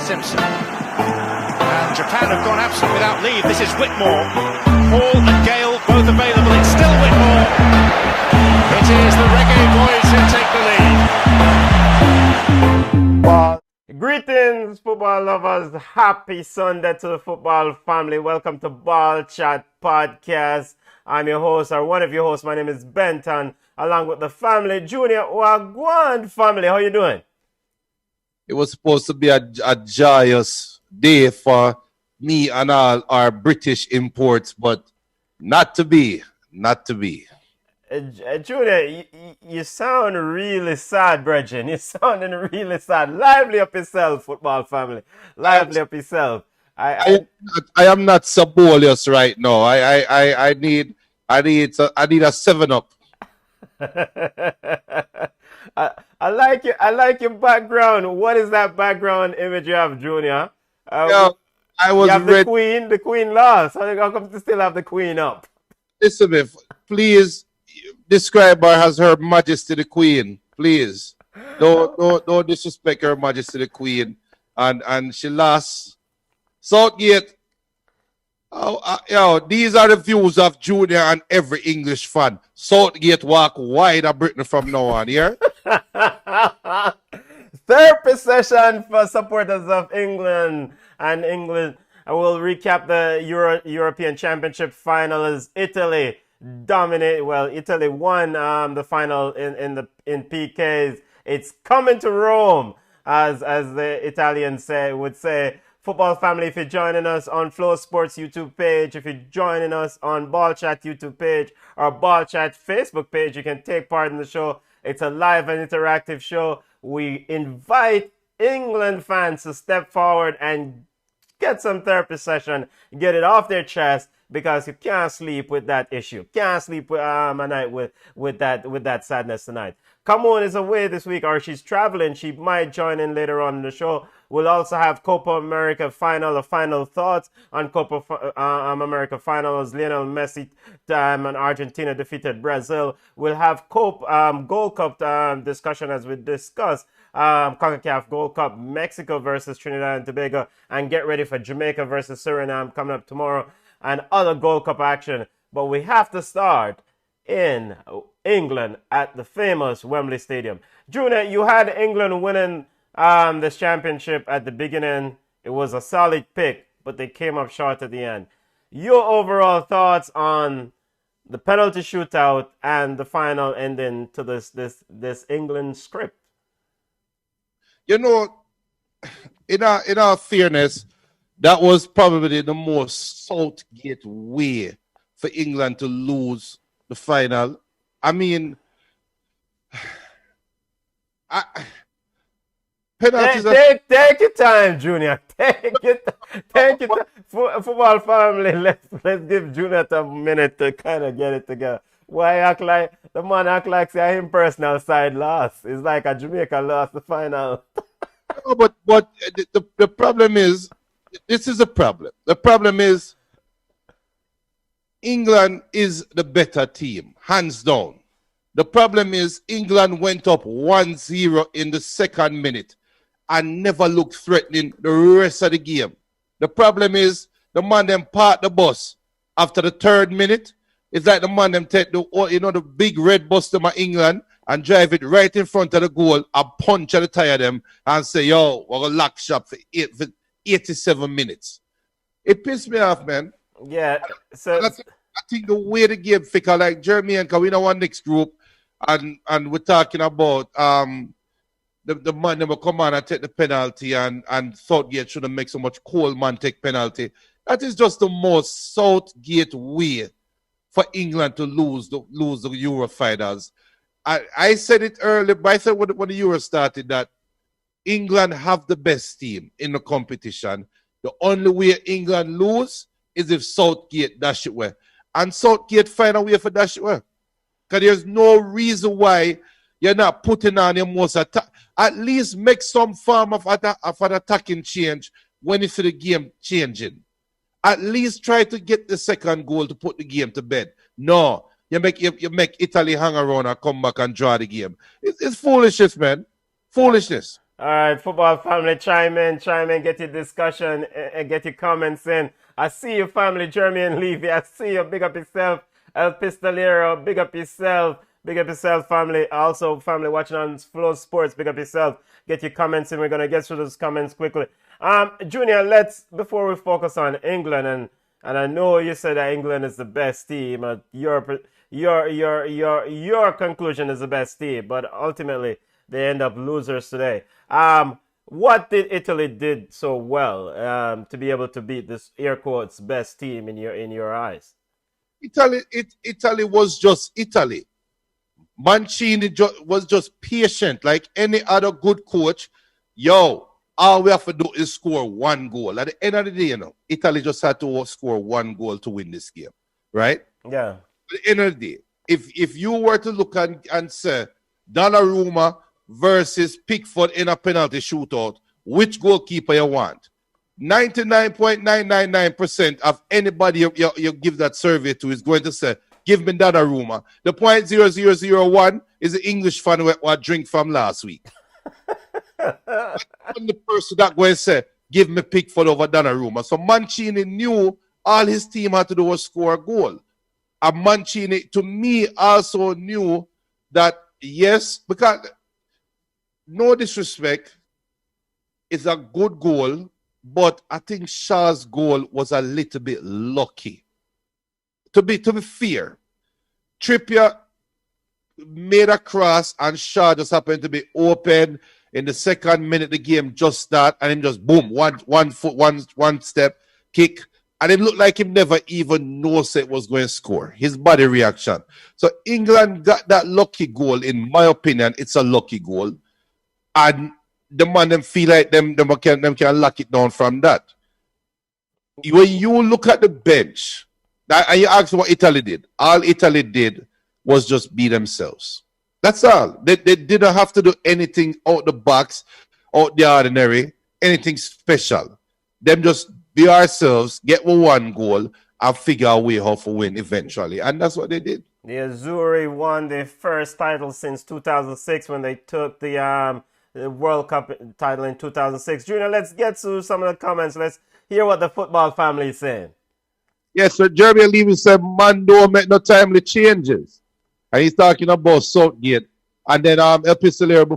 Simpson. And Japan have gone absent without leave. This is Whitmore. Hall and Gale both available. It's still Whitmore. It is the Reggaeboyz who take the lead. Greetings, football lovers. Happy Sunday to the football family. Welcome to Ballchat Podcast. I'm your host, or one of your hosts. My name is Benton, along with the family, Junior Wagwan family. How you doing? It was supposed to be a joyous day for me and all our British imports, but not to be. Junior, you sound really sad, brethren. You're sounding really sad. Lively up yourself, football family. Lively up yourself. I am not Sabolius right now. I need a 7-Up. I like your background. What is that background image you have, Junior? I was you have the Queen lost. How come you still have the Queen up? Listen, me, please describe her as Her Majesty the Queen. Please. Don't disrespect Her Majesty the Queen. And she lost. Southgate. These are the views of Junior and every English fan. Southgate walk wide of Britain from now on, yeah? Third session for supporters of England. And England, I will recap the European Championship final as Italy dominated. Well, Italy won the final in PKs. It's coming to Rome, as the Italians would say. Football family, if you're joining us on Flow Sports YouTube page, if you're joining us on Ballchat YouTube page or Ballchat Facebook page, you can take part in the show. It's a live and interactive show. We invite England fans to step forward and get some therapy session, get it off their chest, because you can't sleep with that issue. Can't sleep a night with that sadness tonight. Camon is away this week, or she's traveling. She might join in later on in the show. We'll also have Copa America final thoughts on Copa America final as Lionel Messi and Argentina defeated Brazil. We'll have Gold Cup discussion as we discuss CONCACAF Gold Cup, Mexico versus Trinidad and Tobago, and get ready for Jamaica versus Suriname coming up tomorrow, and other Gold Cup action. But we have to start in England at the famous Wembley Stadium. Junior, you had England winning this championship at the beginning. It was a solid pick, but they came up short at the end. Your overall thoughts on the penalty shootout and the final ending to this England script? You know, in our fairness, that was probably the most Southgate way for England to lose the final. I mean, penalties. Take your time, Junior. Take your time. Football family, let's give Junior a minute to kind of get it together. Why act like the man act like say him personal side lost? It's like a Jamaica lost the final. No, but the problem is, this is a problem. The problem is, England is the better team, hands down. The problem is, England went up 1-0 in the second minute and never looked threatening the rest of the game. The problem is, the man them park the bus after the third minute. It's like the man them take the big red bus to England and drive it right in front of the goal and punch at the tire of them and say, yo, we're going to lock shop for 87 minutes. It pissed me off, man. Yeah. So I think the way the game figure, like Jeremy and Kawina one next group, and we're talking about the man that will come on and take the penalty, and Southgate shouldn't make so much Coleman take penalty. That is just the most Southgate way for England to lose the Euro finals. I said it earlier, but I said when the Euro started that England have the best team in the competition. The only way England lose is if Southgate dash it away. And Southgate find a way for dash it away. Because there's no reason why you're not putting on your most attack. At least make some form of an attacking change when you see the game changing. At least try to get the second goal to put the game to bed. No, you make Italy hang around and come back and draw the game. It's foolishness, man. Foolishness. All right, football family, chime in, get your discussion, get your comments in. I see you, family, Jeremy and Levy. I see you. Big up yourself, El Pistolero. Big up yourself. Big up yourself, family. Also, family watching on Flow Sports. Big up yourself. Get your comments in. We're gonna get through those comments quickly. Junior, let's before we focus on England and I know you said that England is the best team. Your conclusion is the best team, but ultimately they end up losers today. What did Italy did so well to be able to beat this air quotes best team in your eyes? Italy was just Italy. Mancini was just patient, like any other good coach. Yo, all we have to do is score one goal. At the end of the day, Italy just had to score one goal to win this game, right? Yeah. At the end of the day, if you were to look and say Donnarumma versus Pickford in a penalty shootout, which goalkeeper you want? 99.999% of anybody you give that survey to is going to say, give me Donnarumma. The 0.0001 is the English fan who drink from last week. I'm the person that going to say, give me Pickford over Donnarumma. So Mancini knew all his team had to do was score a goal. And Mancini, to me, also knew that, yes, because no disrespect, it's a good goal, but I think Shaw's goal was a little bit lucky. To be fair, Trippier made a cross and Shaw just happened to be open in the second minute the game just start and him just boom, one foot, one step, kick. And it looked like him never even knows it was going to score. His body reaction. So England got that lucky goal. In my opinion, it's a lucky goal. And the man them feel like them can lock it down from that. When you look at the bench, and you ask what Italy did, all Italy did was just be themselves. That's all. They didn't have to do anything out the box, out the ordinary, anything special. Them just be ourselves, get one goal, and figure a way how to win eventually. And that's what they did. The Azzurri won their first title since 2006 when they took the World Cup title in 2006. Junior, let's get to some of the comments. Let's hear what the football family is saying. Yes, so Jeremy Levy said, man, don't make no timely changes. And he's talking about Southgate. And then Epistolero,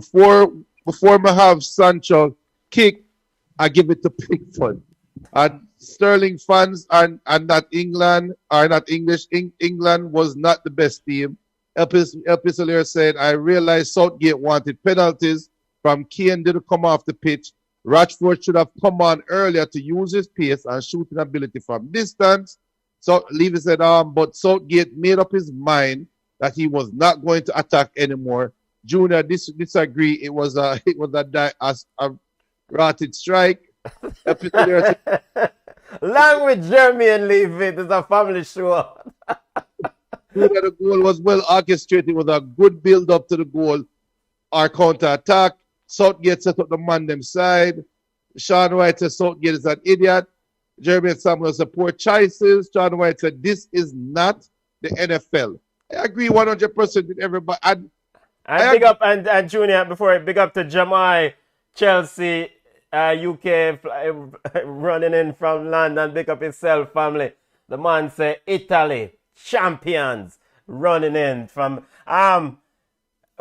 before me have Sancho kick, I give it to Pickford. And Sterling fans and not England, are not English. England was not the best team. Epistolero said, I realized Southgate wanted penalties from Kane didn't come off the pitch. Rashford should have come on earlier to use his pace and shooting ability from distance. So Levy said, but Southgate made up his mind that he was not going to attack anymore. Junior disagree. It was a rotted strike. Language, Jeremy and Levy. This is a family show. The goal was well orchestrated. It was a good build up to the goal. Our counter attack. Southgate set up the man them side. Sean White said Southgate is an idiot. Jeremy and Samuel said poor choices. Sean White said this is not the NFL. I agree 100% with everybody. And big up and Junior before I big up to Jamai, Chelsea, UK running in from London. Big up himself, family. The man say Italy champions running in from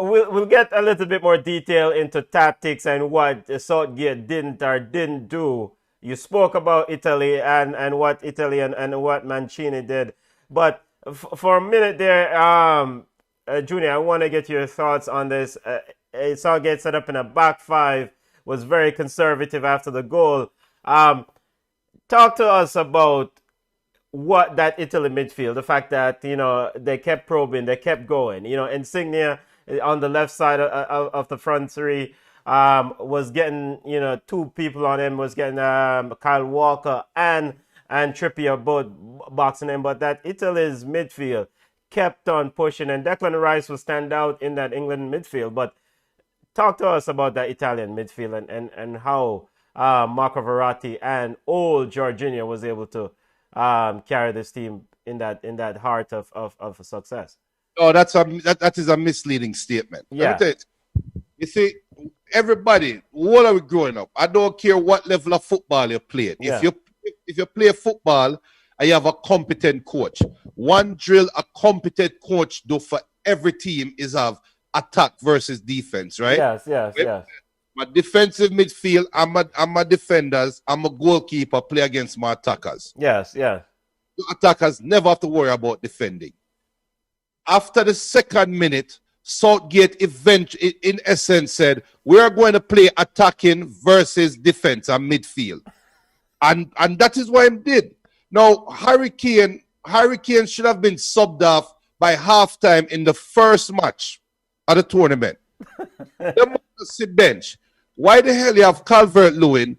We'll get a little bit more detail into tactics and what Southgate didn't do. You spoke about Italy and what Italy and what Mancini did. But for a minute there, Junior, I want to get your thoughts on this. Southgate set up in a back five, was very conservative after the goal. Talk to us about what that Italy midfield, the fact that, they kept probing, they kept going. Insignia on the left side of the front three was getting, two people on him, was getting Kyle Walker and Trippier both boxing him. But that Italy's midfield kept on pushing, and Declan Rice will stand out in that England midfield. But talk to us about that Italian midfield and how Marco Verratti and old Jorginho was able to carry this team in that heart of success. Oh, that is a misleading statement. Yeah. You see, everybody, while are we growing up? I don't care what level of football you played. Yeah. If you play football and you have a competent coach, one drill a competent coach do for every team is have attack versus defense, right? Yes, yes, yes. My defensive midfield, I'm my defenders, I'm a goalkeeper, play against my attackers. Yes, yes. The attackers never have to worry about defending. After the second minute, Southgate in essence said, we are going to play attacking versus defense and midfield. And that is what he did. Now, Harry Kane should have been subbed off by halftime in the first match of the tournament. The bench. Why the hell you have Calvert-Lewin,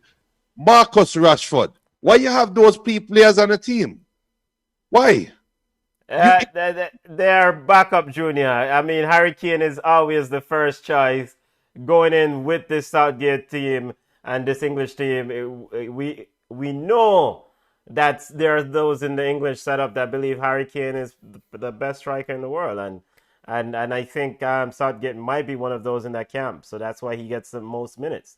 Marcus Rashford? Why you have those players on the team? Why? They're backup, Junior. I mean, Harry Kane is always the first choice going in with this Southgate team and this English team. We know that there are those in the English setup that believe Harry Kane is the best striker in the world, and I think Southgate might be one of those in that camp. So that's why he gets the most minutes.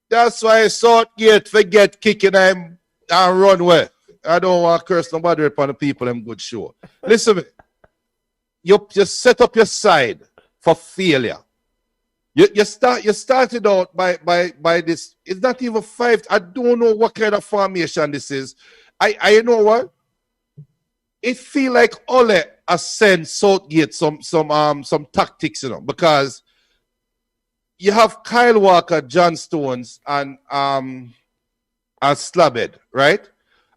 That's why Southgate forget kicking him and run away. I don't want to curse nobody upon the people. I'm good sure. Listen, you set up your side for failure. You started out by this. It's not even five. I don't know what kind of formation this is. I know what. It feel like Ole has sent Southgate some tactics, because you have Kyle Walker, John Stones, and Slabhead, right?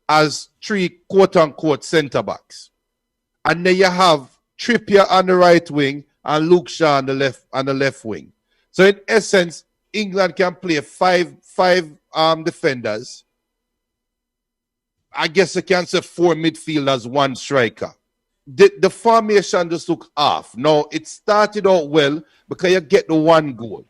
As three quote-unquote centre-backs. And then you have Trippier on the right wing and Luke Shaw on the left wing. So in essence, England can play five defenders. I guess you can say 4 midfielders, 1 striker. The formation just look off. Now, it started out well because you get the 1 goal.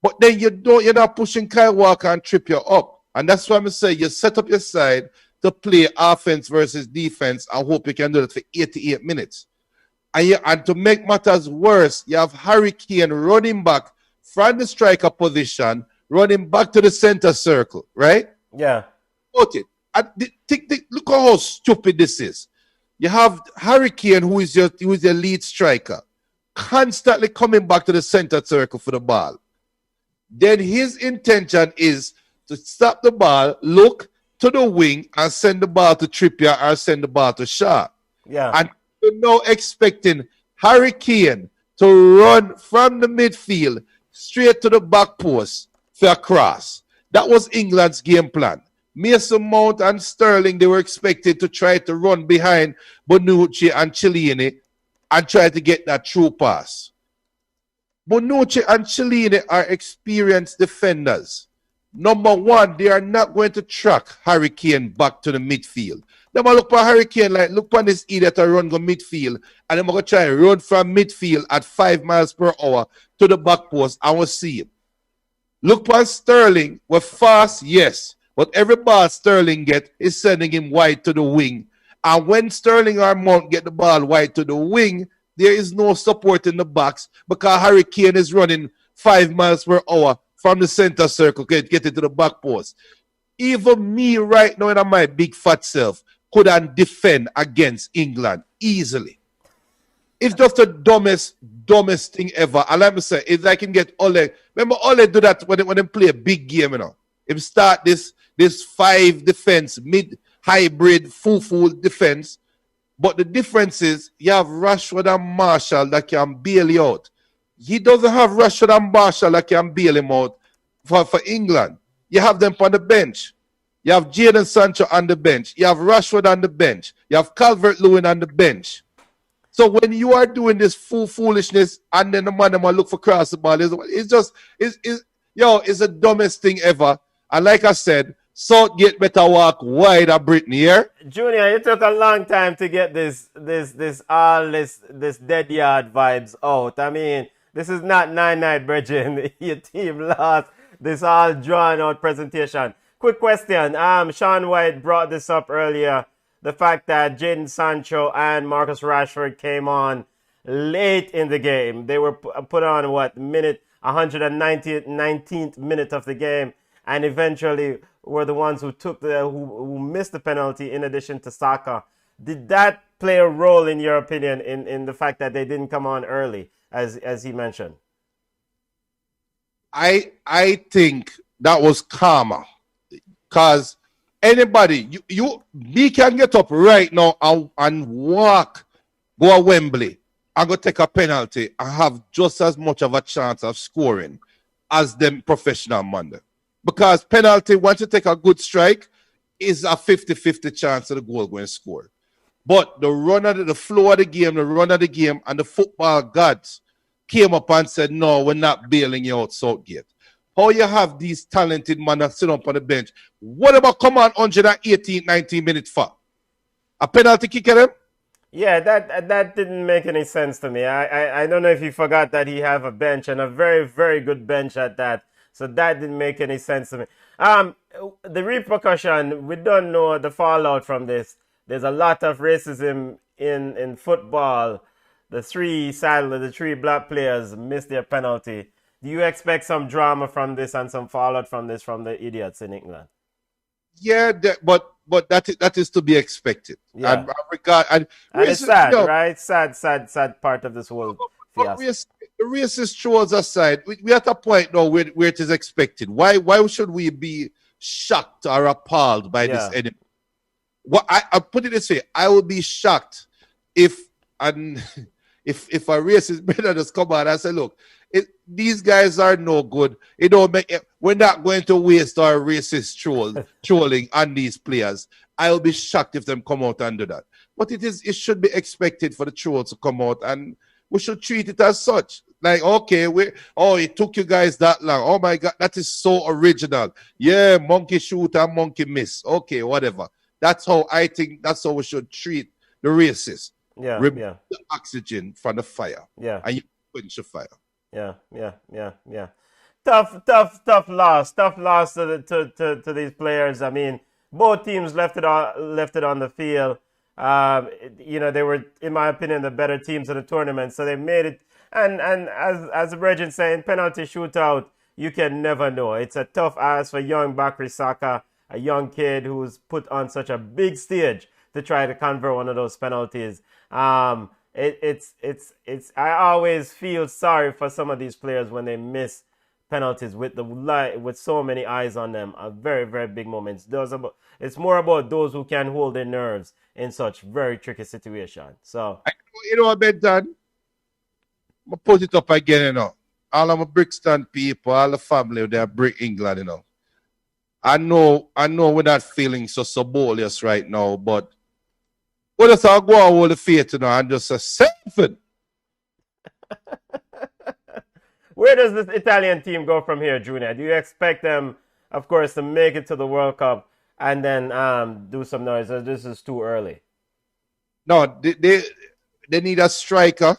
But then you're not pushing Kyle Walker and Trippier up. And that's why I'm saying you set up your side to play offense versus defense and hope you can do that for 88 minutes. And to make matters worse, you have Harry Kane running back from the striker position, running back to the center circle, right? Yeah. Look how stupid this is. You have Harry Kane, who is your lead striker, constantly coming back to the center circle for the ball. Then his intention is to stop the ball, look to the wing, and send the ball to Trippier or send the ball to Shaw. Yeah. And you're now expecting Harry Kane to run from the midfield straight to the back post for a cross. That was England's game plan. Mason Mount and Sterling, they were expected to try to run behind Bonucci and Chiellini and try to get that true pass. Bonucci and Chiellini are experienced defenders. Number one, they are not going to track Harry Kane back to the midfield. They might look for Harry Kane like, look for this idiot to run go midfield, and they're going to try to run from midfield at 5 miles per hour to the back post, and we'll see him. Look for Sterling, we're fast, yes, but every ball Sterling get is sending him wide to the wing. And when Sterling or Mount get the ball wide to the wing, there is no support in the box because Harry Kane is running 5 miles per hour from the center circle, get it to the back post. Even me right now in my big fat self couldn't defend against England easily. It's just the dumbest thing ever. And let me say, if I can get Ole, remember Ole do that when they play a big game, If start this 5 defense, mid-hybrid, full defense. But the difference is you have Rashford and Marshall that can bail you out. He doesn't have Rashford and Marshall that can bail him out for England. You have them on the bench. You have Jadon Sancho on the bench. You have Rashford on the bench. You have Calvert-Lewin on the bench. So when you are doing this foolishness and then the man will look for cross the ball, it's the dumbest thing ever. And like I said, Southgate better walk wide of Britain here. Junior, it took a long time to get this dead yard vibes out. I mean, this is not 9-9, Bridget. Your team lost. This all drawn out presentation. Quick question. Sean White brought this up earlier. The fact that Jadon Sancho and Marcus Rashford came on late in the game. They were put on, minute 119th minute of the game, and eventually were the ones who took who missed the penalty in addition to Saka. Did that play a role in your opinion in the fact that they didn't come on early, as he mentioned? I think that was karma, because anybody we can get up right now and walk, go to Wembley and go take a penalty and have just as much of a chance of scoring as them professional man. Because penalty, once you take a good strike, is a 50-50 chance of the goal going to score. But the flow of the game, the run of the game, and the football gods came up and said, no, we're not bailing you out, Southgate. How you have these talented men that sit up on the bench? What about come on 118, 19 minutes for? A penalty kick at him? Yeah, that didn't make any sense to me. I don't know if you forgot that he have a bench, and a very, very good bench at that. So that didn't make any sense to me. The repercussion, we don't know the fallout from this. There's a lot of racism in football. The three black players missed their penalty. Do you expect some drama from this and some fallout from this from the idiots in England? Yeah, but that is to be expected. Yeah. And it's sad, right? Sad part of this whole fiasco. The racist trolls aside, we're at a point now where it is expected. Why should we be shocked or appalled by this enemy? I put it this way: I would be shocked if a racist brother just come out and say, "Look, these guys are no good. We're not going to waste our racist trolling on these players." I will be shocked if them come out and do that. But it should be expected for the trolls to come out, and we should treat it as such. Like, okay, it took you guys that long. Oh my God, that is so original. Yeah, monkey shoot and monkey miss. Okay, whatever. That's how we should treat the racists. Yeah, remove the oxygen from the fire. Yeah. And you quench the fire. Yeah. Tough loss to these players. I mean, both teams left it on the field. They were, in my opinion, the better teams of the tournament, so they made it. And as the Brethren saying, penalty shootout, you can never know. It's a tough ask for young Bakary Saka, a young kid who's put on such a big stage to try to convert one of those penalties. I always feel sorry for some of these players when they miss penalties with so many eyes on them. Are very, very big moments. It's more about those who can hold their nerves in such very tricky situations. So you know what, Benton? I'm put it up again, All of my Brixton people, all the family, they are Brick England, I know we're not feeling so boldest right now, but what if I go on with the faith, and just a seven? Where does this Italian team go from here, Junior? Do you expect them, of course, to make it to the World Cup and then do some noise? Or this is too early? No, they need a striker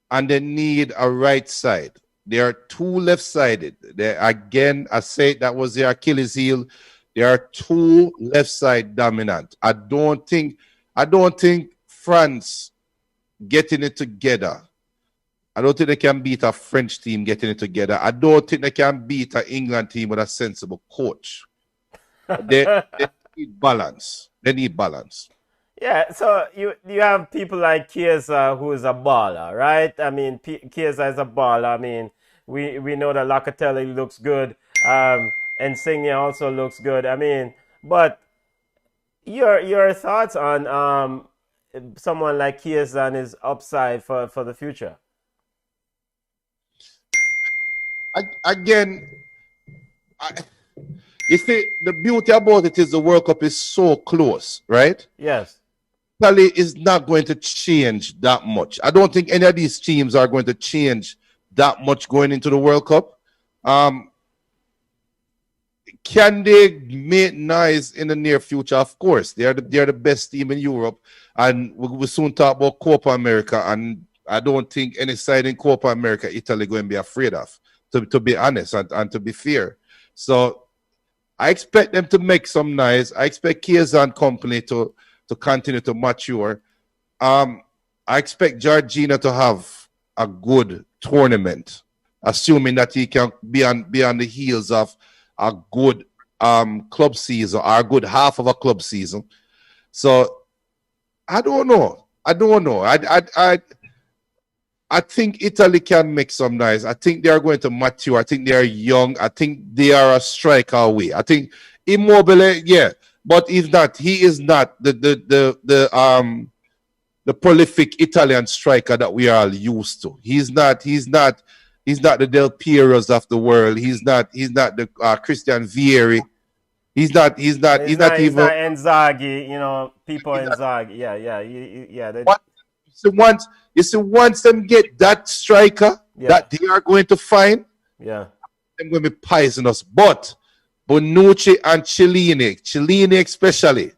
and they need a right side. They are too left-sided. Again, I say that was their Achilles heel. They are too left-side dominant. I don't think France getting it together. I don't think they can beat a French team getting it together. I don't think they can beat an England team with a sensible coach. They need balance. They need balance. Yeah, so you have people like Chiesa, who is a baller, right? I mean, Chiesa is a baller. I mean, we know that Locatelli looks good, and Insigne also looks good. I mean, but your thoughts on someone like Chiesa and his upside for the future? You see, the beauty about it is the World Cup is so close, right? Yes. Italy is not going to change that much. I don't think any of these teams are going to change that much going into the World Cup. Can they make nice in the near future? Of course. They are the best team in Europe. And we'll soon talk about Copa America. And I don't think any side in Copa America, Italy going to be afraid of, to be honest and to be fair. So I expect them to make some nice. I expect Chiesa and company to continue to mature. I expect Georgina to have a good tournament assuming that he can be on the heels of a good club season or a good half of a club season. So I don't know. I think Italy can make some noise. I think they are going to mature. I think they are young. I think they are a striker away. I think Immobile, yeah, but he's not. He is not the prolific Italian striker that we are all used to. He's not the Del Pieros of the world. He's not the Christian Vieri. He's not even Inzaghi, you know, people Inzaghi. Yeah. Once them get that striker that they are going to find, they're going to be poisonous. But Bonucci and Chiellini especially,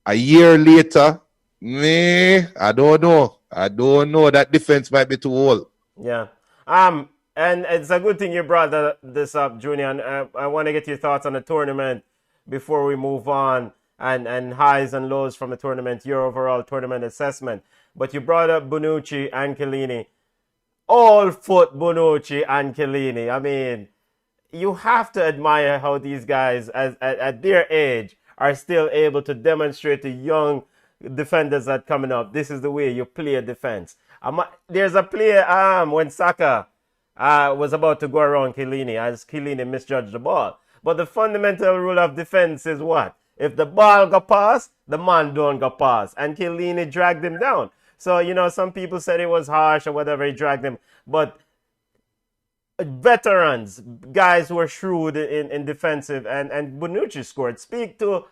a year later, I don't know. That defense might be too old. Yeah. And it's a good thing you brought this up, Junior. And I want to get your thoughts on the tournament before we move on, and highs and lows from the tournament, your overall tournament assessment. But you brought up Bonucci and Chiellini. All foot Bonucci and Chiellini. I mean, you have to admire how these guys, at their age, are still able to demonstrate to young defenders that coming up, this is the way you play a defense. There's a play when Saka was about to go around Chiellini, as Chiellini misjudged the ball. But the fundamental rule of defense is what? If the ball go past, the man don't go past. And Chiellini dragged him down. So, you know, some people said it was harsh or whatever, he dragged him. But veterans, guys who are shrewd in defensive, and Bonucci scored. Speak to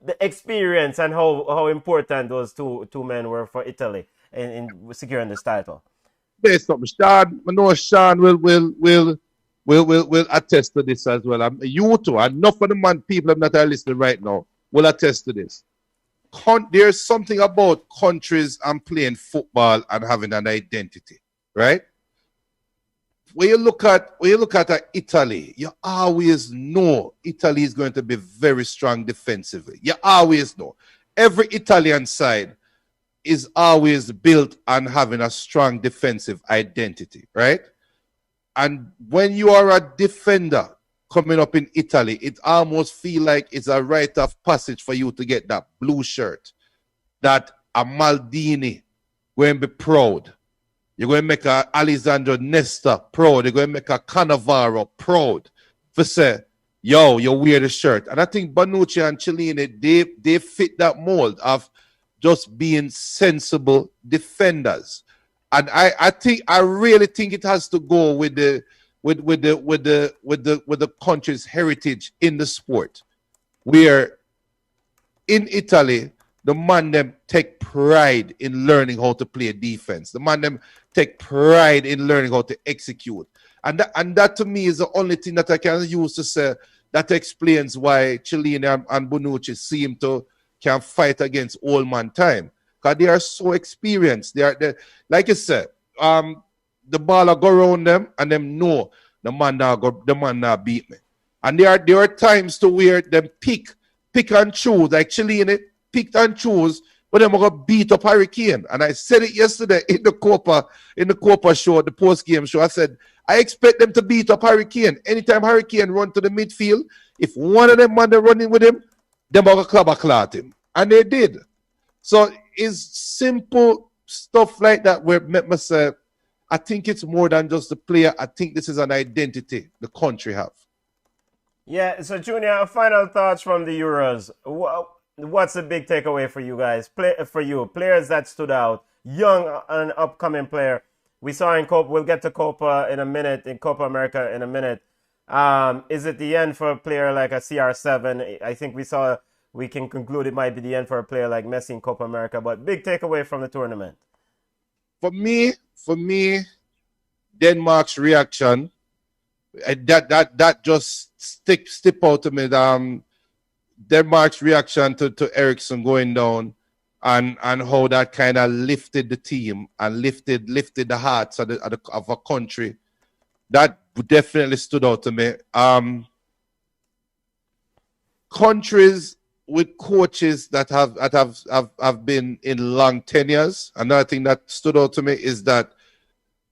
the experience and how important those two men were for Italy in securing this title. Based on Sean, I know Sean will attest to this as well. You too, enough of the man people that are listening right now will attest to this. There's something about countries and playing football and having an identity, right? When you look at Italy, you always know Italy is going to be very strong defensively. You always know. Every Italian side is always built on having a strong defensive identity, right? And when you are a defender coming up in Italy, it almost feels like it's a rite of passage for you to get that blue shirt, that a Maldini going to be proud. You're going to make a Alessandro Nesta proud. You're going to make a Cannavaro proud for say, yo, you wear the shirt. And I think Bonucci and Chiellini, they fit that mold of just being sensible defenders. And I really think it has to go with the country's heritage in the sport. Where in Italy, the man them take pride in learning how to play defense. The man them take pride in learning how to execute. And that to me is the only thing that I can use to say that explains why Chiellini and Bonucci seem to can fight against old man time. Because they are so experienced. They like you said, the ball will go around them and them know the man now beat me. And there are times to where them pick and choose, like Chiellini picked and choose, but them going to beat up Harry Kane. And I said it yesterday in the Copa show, the post-game show. I said, I expect them to beat up Harry Kane. Anytime Harry Kane run to the midfield, if one of them man they running with him, them going to club a clot him. And they did. So it's simple stuff like that where make me say, I think it's more than just the player. I think this is an identity the country have. Yeah, so Junior, final thoughts from the Euros. What's the big takeaway for you guys? Players that stood out, young and upcoming player. We saw in Copa, we'll get to Copa in a minute, in Copa America in a minute. Is it the end for a player like a CR7? I think we can conclude it might be the end for a player like Messi in Copa America, but big takeaway from the tournament. For me, Denmark's reaction, that just stick out to me. Denmark's reaction to Eriksson going down and how that kind of lifted the team and lifted the hearts of a country. That definitely stood out to me. Countries with coaches that have been in long tenures. Another thing that stood out to me is that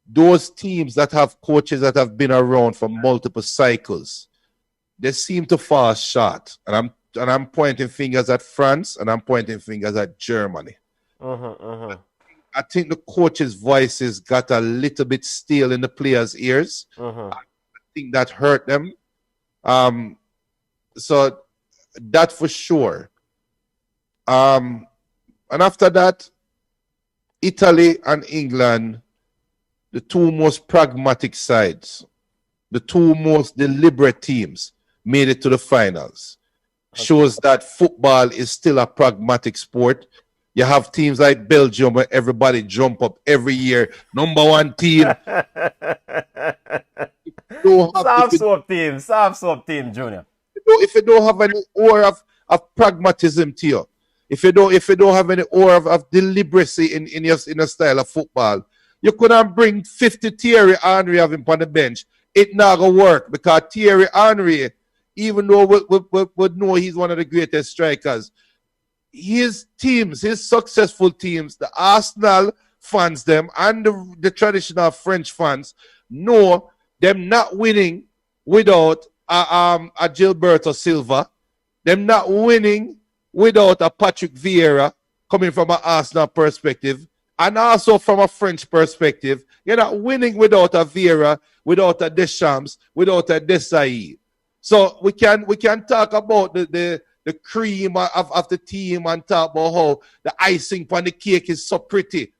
those teams that have coaches that have been around for multiple cycles, they seem to fall short. And I'm pointing fingers at France, and I'm pointing fingers at Germany. I think the coach's voices got a little bit stale in the players' ears. I think that hurt them. So that for sure. And after that, Italy and England, the two most pragmatic sides, the two most deliberate teams, made it to the finals. Shows that football is still a pragmatic sport. You have teams like Belgium where everybody jump up every year. Number one team. Soft soap team, Junior. If you don't have any aura of pragmatism to you, if you don't have any aura of deliberacy in your style of football, you couldn't bring 50 Thierry Henry of him on the bench. It not gonna work because Thierry Henry, even though we know he's one of the greatest strikers, his teams, his successful teams, the Arsenal fans them and the traditional French fans know them not winning without a Gilberto Silva, them not winning without a Patrick Vieira coming from an Arsenal perspective, and also from a French perspective. You're not winning without a Vieira, without a Deschamps, without a Desailly. So we can talk about the cream of the team and talk about how the icing on the cake is so pretty.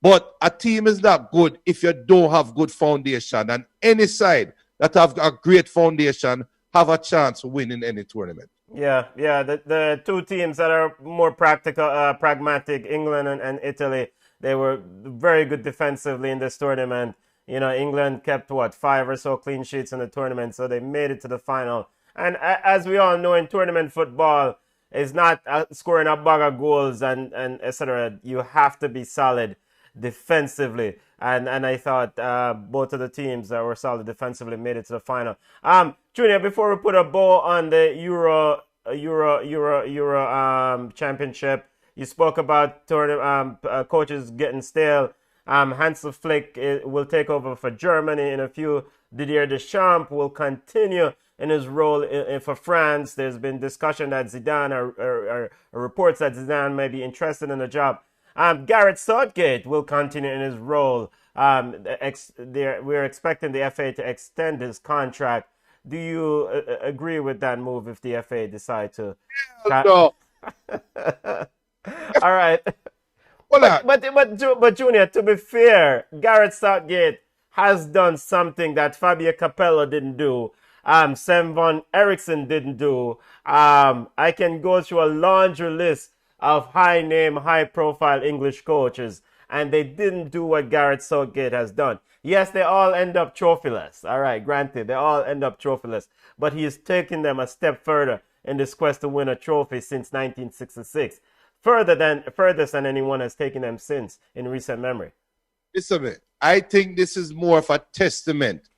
But a team is not good if you don't have good foundation. And any side that have a great foundation have a chance of winning any tournament. Yeah. The two teams that are more pragmatic, England and Italy, they were very good defensively in this tournament. You know, England kept 5 or so clean sheets in the tournament, so they made it to the final. And as we all know, in tournament football, is not scoring a bag of goals and etc. You have to be solid defensively, and I thought both of the teams that were solid defensively made it to the final. Junior, before we put a bow on the Euro championship, you spoke about coaches getting stale. Hansel Flick will take over for Germany in a few. Didier Deschamps will continue in his role for France. There's been discussion that Zidane or reports that Zidane may be interested in the job. Gareth Southgate will continue in his role. We're expecting the FA to extend his contract. Do you agree with that move if the FA decide to? No. All right. But Junior, to be fair, Gareth Southgate has done something that Fabio Capello didn't do. Sven von Eriksson didn't do. I can go through a laundry list of high-name, high-profile English coaches, and they didn't do what Gareth Southgate has done. Yes, they all end up trophyless. All right, granted, they all end up trophyless. But he has taken them a step further in this quest to win a trophy since 1966. Furthest than anyone has taken them since in recent memory. Listen, I think this is more of a testament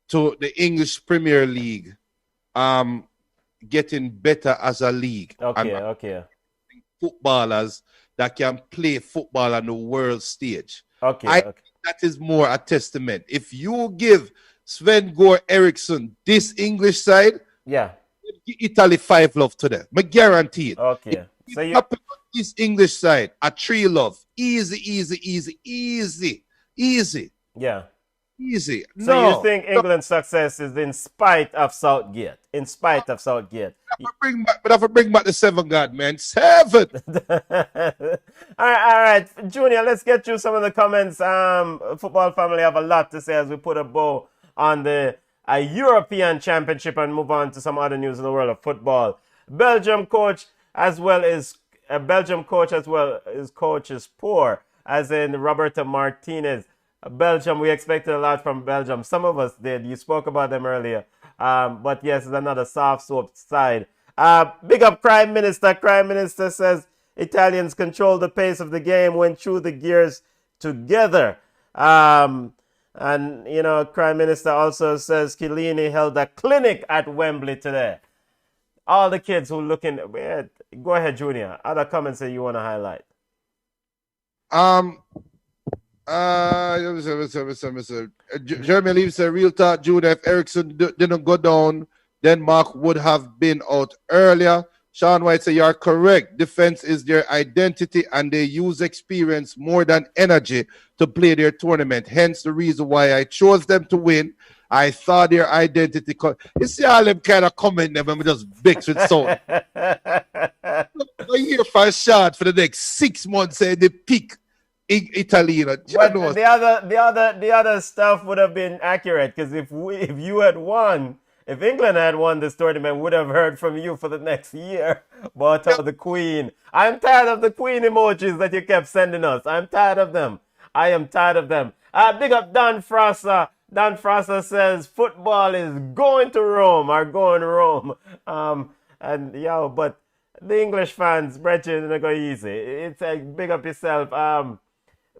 to the English Premier League getting better as a league. Okay. Footballers that can play football on the world stage. Okay. That is more a testament. If you give Sven Goran Eriksson this English side, Italy 5-love to them. I guarantee it. Okay. So you this English side, a 3-love. Easy. Yeah. Easy. So you think England's success is in spite of Southgate? In spite of Southgate. But I have to bring back the 7 God, man. 7. All right, Junior, let's get through some of the comments. Football family have a lot to say as we put a bow on the European Championship and move on to some other news in the world of football. Belgium coach as well is coach is poor, as in Roberto Martinez. Belgium, we expected a lot from Belgium. Some of us did. You spoke about them earlier. But yes, it's another soft soap side. Big up Prime Minister. Prime Minister says Italians control the pace of the game, went through the gears together. And, you know, Prime Minister also says Chiellini held a clinic at Wembley today. All the kids who looking... Go ahead, Junior. Other comments that you want to highlight? Jeremy leaves a real talk, June. If Ericsson didn't go down, Denmark would have been out earlier. Sean White said, you're correct. Defense is their identity and they use experience more than energy to play their tournament. Hence the reason why I chose them to win. I thought their identity. You see all them kind of comment them and just vexed with sound. A year for a shot for the next 6 months and they pick Italy. You know. But the other stuff would have been accurate because if you had won, if England had won this tournament, would have heard from you for the next year about the Queen. I'm tired of the Queen emojis that you kept sending us. I'm tired of them. I am tired of them. Big up Dan Frasser. Dan Frasser says football is going to Rome or going to Rome. But the English fans, Brechin, they go easy. It's like big up yourself.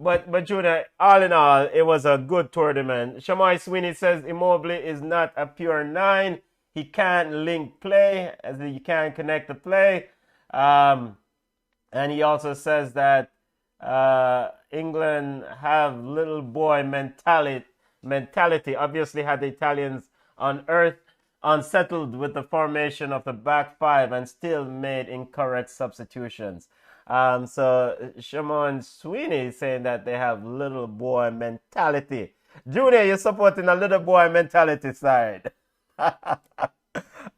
But Junior, all in all, it was a good tournament. Shamai Sweeney says Immobile is not a pure 9. He can't link play, as he can't connect the play. And he also says that England have little boy mentality. Obviously had the Italians on earth, unsettled with the formation of the back five and still made incorrect substitutions. So Shimon Sweeney is saying that they have little boy mentality. Junior, you're supporting a little boy mentality side. All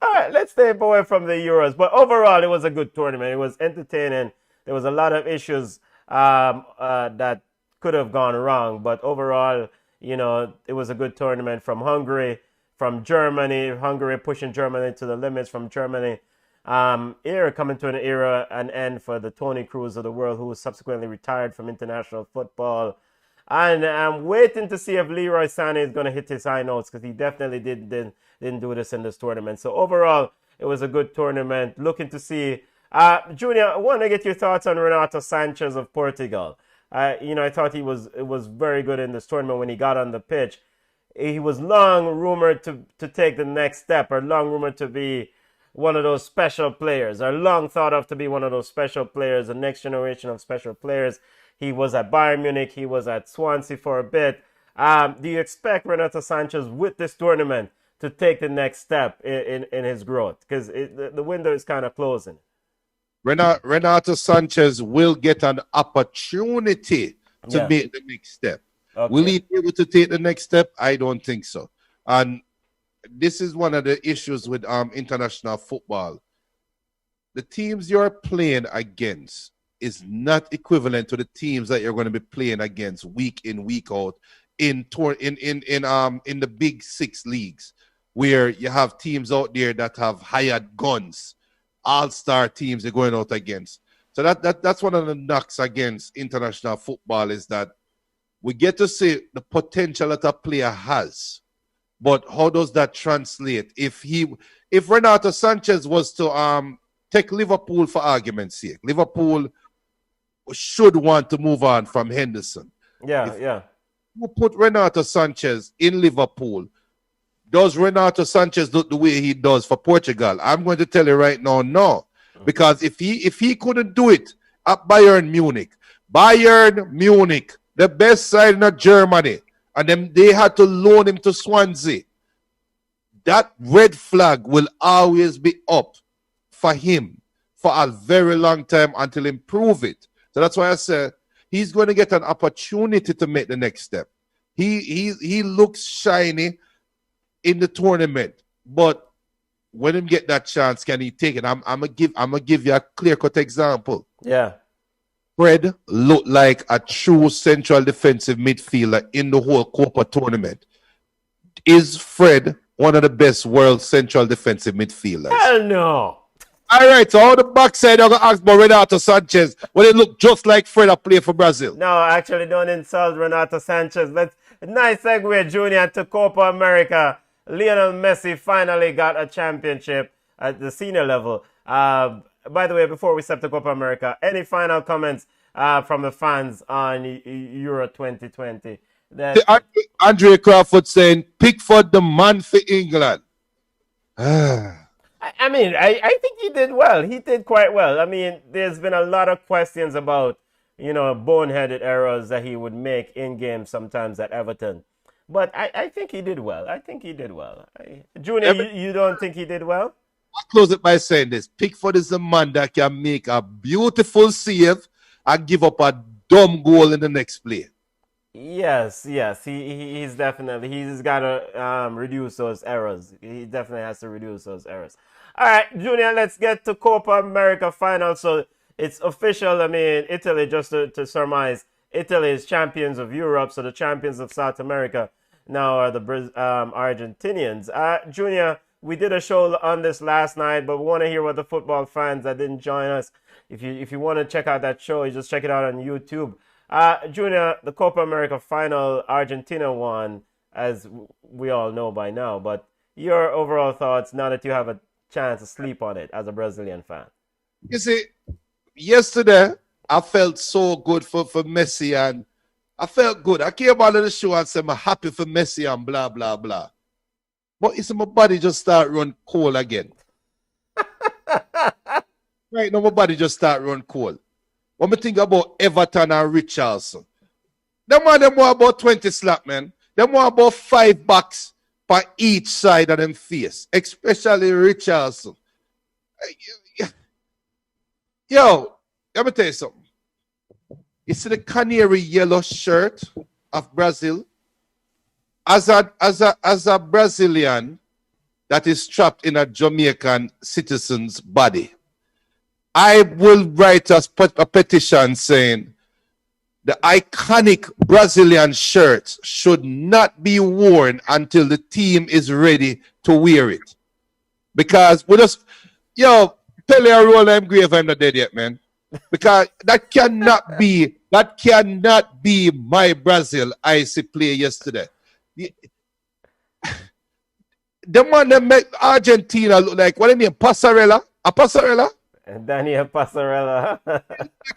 right, let's stay away from the Euros. But overall, it was a good tournament. It was entertaining. There was a lot of issues that could have gone wrong. But overall, it was a good tournament from Hungary, from Germany. Hungary pushing Germany to the limits, from Germany. Era coming to an end for the Tony Cruz of the world, who subsequently retired from international football. And I'm waiting to see if Leroy Sané is going to hit his high notes, because he definitely didn't do this in this tournament. So overall, it was a good tournament. Looking to see. Junior, I want to get your thoughts on Renato Sanchez of Portugal. I thought it was very good in this tournament when he got on the pitch. He was long rumored to take the next step, or long rumored to be one of those special players, or long thought of to be one of those special players, the next generation of special players. He was at Bayern Munich. He was at Swansea for a bit. Do you expect Renato Sanchez with this tournament to take the next step in his growth? Because the window is kind of closing. Renato Sanchez will get an opportunity to make the next step. Okay. Will he be able to take the next step? I don't think so. And this is one of the issues with international football. The teams you're playing against is not equivalent to the teams that you're going to be playing against week in, week out in the big 6 leagues, where you have teams out there that have hired guns, all-star teams they're going out against. So that's one of the knocks against international football, is that we get to see the potential that a player has. But how does that translate? If Renato Sanchez was to take Liverpool for argument's sake, Liverpool should want to move on from Henderson. If you put Renato Sanchez in Liverpool, does Renato Sanchez look the way he does for Portugal? I'm going to tell you right now, no. Because if he couldn't do it at Bayern Munich, the best side in Germany, and then they had to loan him to Swansea, that red flag will always be up for him for a very long time until he prove it. So that's why I said he's going to get an opportunity to make the next step. He looks shiny in the tournament, but when him get that chance, can he take it? I'm gonna give you a clear-cut example. Yeah. Fred looked like a true central defensive midfielder in the whole Copa tournament. Is Fred one of the best world central defensive midfielders? Hell no. All right, so all the backside are going to ask about Renato Sanchez. Well, it looked just like Fred a play for Brazil. No, actually, don't insult Renato Sanchez. Nice segue, Junior, to Copa America. Lionel Messi finally got a championship at the senior level. By the way, before we step to Copa America, any final comments from the fans on Euro 2020? Andre Crawford saying, Pickford the man for England. I mean, I think he did well. He did quite well. I mean, there's been a lot of questions about boneheaded errors that he would make in games sometimes at Everton. But I think he did well. I think he did well. Junior, you don't think he did well? I'll close it by saying this. Pickford is the man that can make a beautiful save and give up a dumb goal in the next play. Yes, yes. He's got to reduce those errors. He definitely has to reduce those errors. All right, Junior, let's get to Copa America final. So it's official. I mean, Italy, just to surmise, Italy is champions of Europe. So the champions of South America now are the Argentinians. Junior, we did a show on this last night, but we want to hear what the football fans that didn't join us. If you want to check out that show, you just check it out on YouTube. Junior, the Copa America final, Argentina won, as we all know by now. But your overall thoughts now that you have a chance to sleep on it as a Brazilian fan? You see, yesterday I felt so good for Messi, and I felt good. I came out of the show and said I'm happy for Messi and blah, blah, blah. But it's my body just start run cold again. Right now, my body just start run cold. When I think about Everton and Richarlison, them more about 20 slap, man. Them more about 5 backs by each side of them face, especially Richarlison. Yo, let me tell you something. You see the canary yellow shirt of Brazil? As a Brazilian that is trapped in a Jamaican citizen's body, I will write a petition saying the iconic Brazilian shirt should not be worn until the team is ready to wear it. Because we just, Pele and roll them grave, I'm not dead yet, man. Because that cannot be my Brazil I see play yesterday. The man that make Argentina look like, what do you mean, Passarella? A Passarella? Daniel Passarella. Like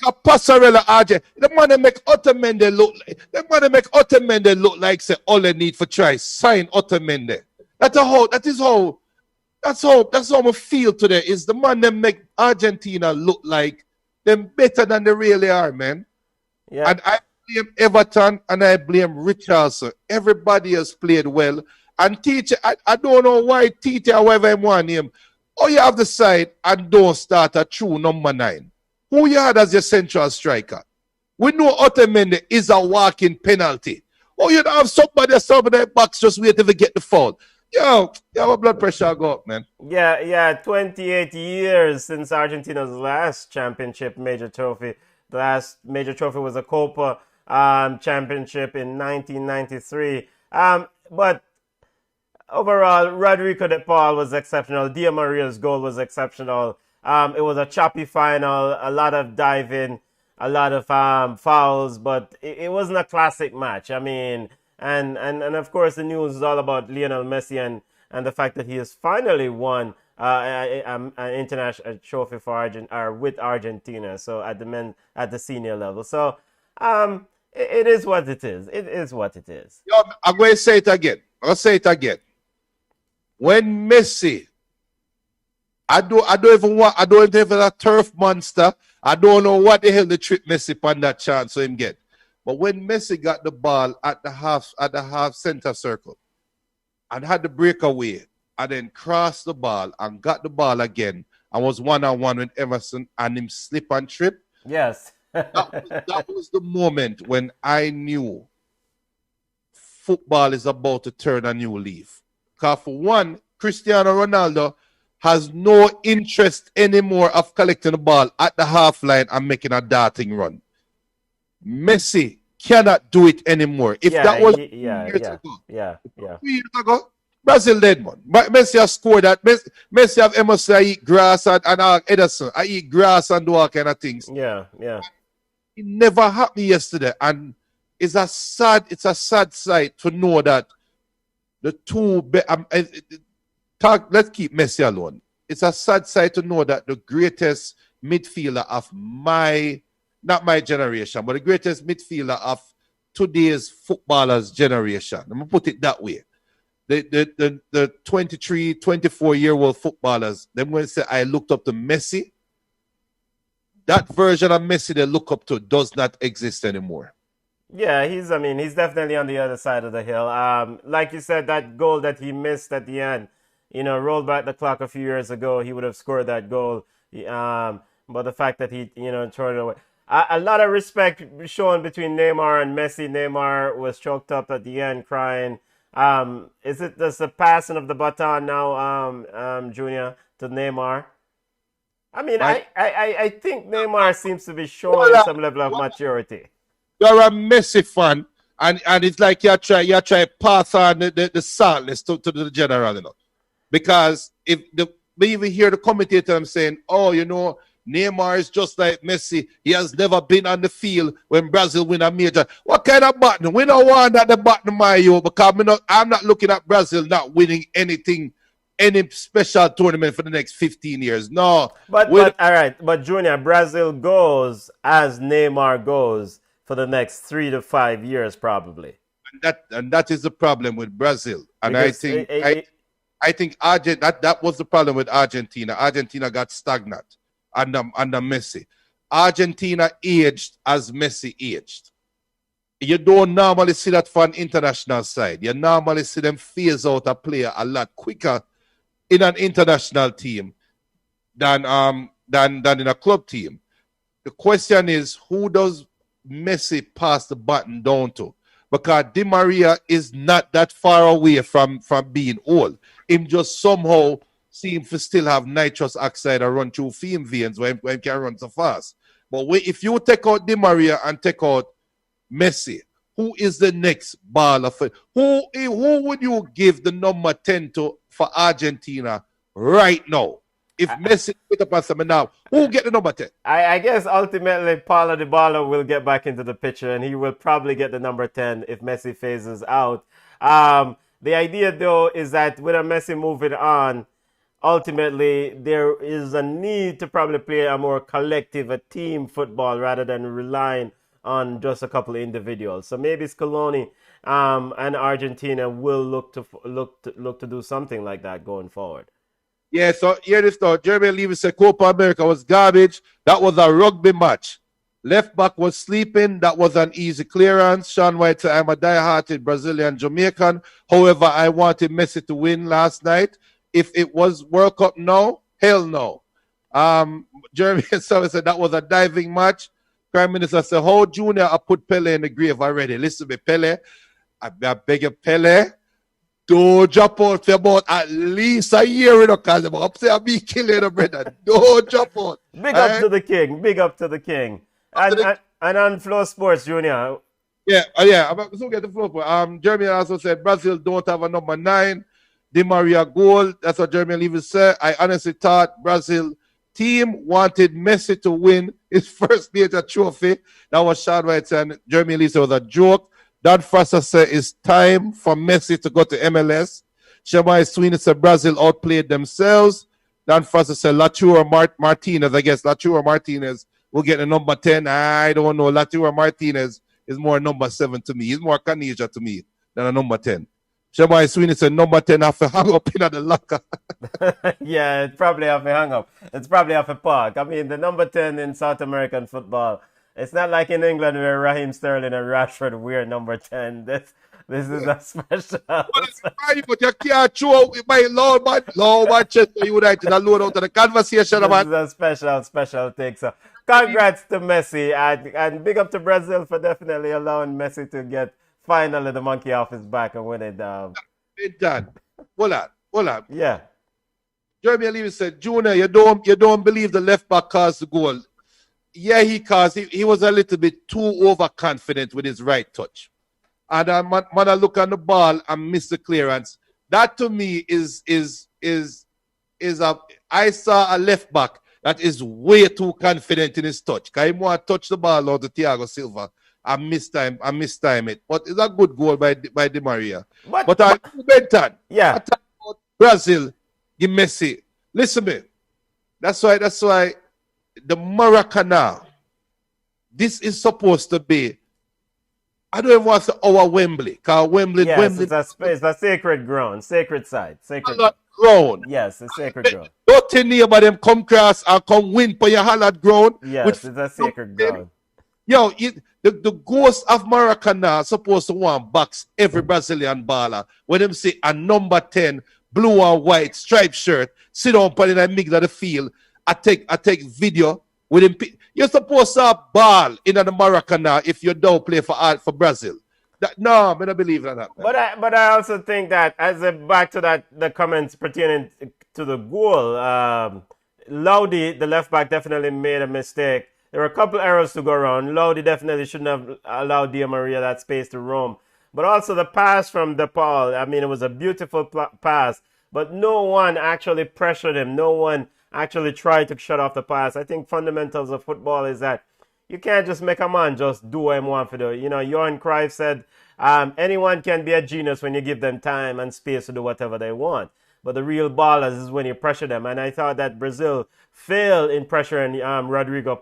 a Passarella Argent. The man that make Otamendi look like say all they need for try. Sign Otamendi. That's how I feel today. Is the man that make Argentina look like them better than they really are, man. Yeah. And I blame Everton and I blame Richarlison. Everybody has played well. And Tite, I don't know why Tite, however I want him. Oh, you have the side and don't start a true number 9. Who you had as your central striker? We know Otamendi is a walking penalty. Oh, you don't have somebody some of their backs just wait till they get the foul. Yo, your blood pressure go up, man. Yeah, 28 years since Argentina's last championship major trophy. The last major trophy was a Copa championship in 1993. But overall, Rodrigo de Paul was exceptional. Di Maria's goal was exceptional. It was a choppy final, a lot of diving, a lot of fouls, but it wasn't a classic match. I mean, and of course, the news is all about Lionel Messi and the fact that he has finally won an international trophy for with Argentina. So at the senior level. So it is what it is. It is what it is. Yo, I'm going to say it again. When Messi, I don't even a turf monster. I don't know what the hell the trip Messi on that chance so him get. But when Messi got the ball at the half center circle and had the breakaway and then crossed the ball and got the ball again and was 1-on-1 with Everson and him slip and trip. Yes. that was the moment when I knew football is about to turn a new leaf. Because for one, Cristiano Ronaldo has no interest anymore of collecting the ball at the half line and making a darting run. Messi cannot do it anymore. If that was 2 years ago, Brazil dead, man. But Messi has scored that. Messi have Emerson, I eat grass and Ederson. I eat grass and do all kind of things. Yeah. It never happened yesterday. And it's a sad sight to know that the two let's keep Messi alone. It's a sad sight to know that the greatest midfielder of not my generation, but the greatest midfielder of today's footballers' generation. I'm gonna put it that way. The 23, 24-year-old footballers, them going to say I looked up to Messi. that version of Messi they look up to does not exist anymore. Yeah, he's definitely on the other side of the hill. Like you said, that goal that he missed at the end, rolled back the clock a few years ago, he would have scored that goal. But the fact that he, threw it away. A lot of respect shown between Neymar and Messi. Neymar was choked up at the end, crying. Is it just the passing of the baton now, Junior, to Neymar? I mean, I think Neymar seems to be showing some level of maturity. You're a Messi fan, and it's like you try to pass on the saltness to the general, Because if we even hear the commentator saying, oh, Neymar is just like Messi. He has never been on the field when Brazil win a major. What kind of button? We don't want that the button, Mario, because I'm not looking at Brazil not winning anything, any special tournament for the next 15 years. No. But all right. But Junior, Brazil goes as Neymar goes for the next 3 to 5 years, probably. And that is the problem with Brazil. And Because I think that was the problem with Argentina. Argentina got stagnant under Messi. Argentina aged as Messi aged. You don't normally see that for an international side. You normally see them phase out a player a lot quicker in an international team than in a club team. The question is, who does Messi pass the button down to? Because Di Maria is not that far away from being old. Him just somehow seems to still have nitrous oxide and run through him veins when he can run so fast. But if you take out Di Maria and take out Messi, who is the next baller for? Who would you give the number 10 to for Argentina right now? If Messi put up on something now, who will get the number 10? I guess ultimately Paulo Dybala will get back into the picture, and he will probably get the number 10 if Messi phases out. The idea, though, is that with a Messi moving on, ultimately there is a need to probably play a more collective, a team football rather than relying on just a couple of individuals. So maybe Scaloni and Argentina will look to do something like that going forward. Yeah, so here this now. Jeremy Levy said Copa America was garbage. That was a rugby match. Left back was sleeping. That was an easy clearance. Sean White said, I'm a die-hearted Brazilian Jamaican. However, I wanted Messi to win last night. If it was World Cup, no. Hell no. Jeremy said that was a diving match. Prime Minister said, how Junior I put Pele in the grave already? Listen to me, Pele. I beg you, Pele. Don't drop out for about at least a year, because I'm up there, I'll be killing the brother. Don't drop out. Big up to the king. Big up to the king. And on Flow Sports, Junior. Yeah. I'm about to get the Flow Sports. Jeremy also said Brazil don't have a number 9. Di Maria goal. That's what Jeremy Levy said. I honestly thought Brazil team wanted Messi to win his first major trophy. That was Sean White and Jeremy Levy said it was a joke. Dan Fraser said it's time for Messi to go to MLS. Shemai Sweeney said Brazil outplayed themselves. Dan Fraser said Latour Martinez. I guess Latour Martinez will get the number 10. I don't know. Latour Martinez is more number 7 to me. He's more Canija to me than a number 10. Shemai Sweeney said number 10 have to hang up in the locker. Yeah, it's probably have to hang up. It's probably have to park. I mean, the number 10 in South American football, it's not like in England where Raheem Sterling and Rashford wear number 10. This is a special. But you can't throw out my Lord Manchester United and load out of the conversation about. This is a special thing. So, congrats to Messi and big up to Brazil for definitely allowing Messi to get finally the monkey off his back and win it. It's done. Hold on. Yeah. Jeremy Levy said, Junior, you don't believe the left back caused the goal. Yeah, he was a little bit too overconfident with his right touch. And when I look on the ball and miss the clearance, that to me is I saw a left back that is way too confident in his touch. Because he want to touch the ball out to Thiago Silva and mistime it. But it's a good goal by Di Maria. But Benton, yeah. I talk about Brazil, give Messi. Listen to me. That's why the Maracanã, this is supposed to be, I don't even want to say our Wembley, because Wembley. Yes, it's a sacred ground, sacred side. A ground. Yes, a sacred ground. Don't tell me about them come cross and come win for your hallowed ground. Yes, it's a sacred ground. Yo, the ghost of Maracana supposed to want box every Brazilian baller. When them say a number 10, blue and white, striped shirt, sit on in the middle of the field. I take video with him. You're supposed to have ball in the Maracana if you don't play for Brazil. No, I don't believe in that. Man. But I also think that back to the comments pertaining to the goal, Lowdy, the left back, definitely made a mistake. There were a couple errors to go around. Lowdy definitely shouldn't have allowed Di Maria that space to roam. But also the pass from DePaul, I mean, it was a beautiful pass, but no one actually pressured him. No one actually tried to shut off the pass. I think fundamentals of football is that you can't just make a man just do what he wants to do. You know, Johan Cruyff said, anyone can be a genius when you give them time and space to do whatever they want. But the real ballers is when you pressure them. And I thought that Brazil failed in pressuring Rodrigo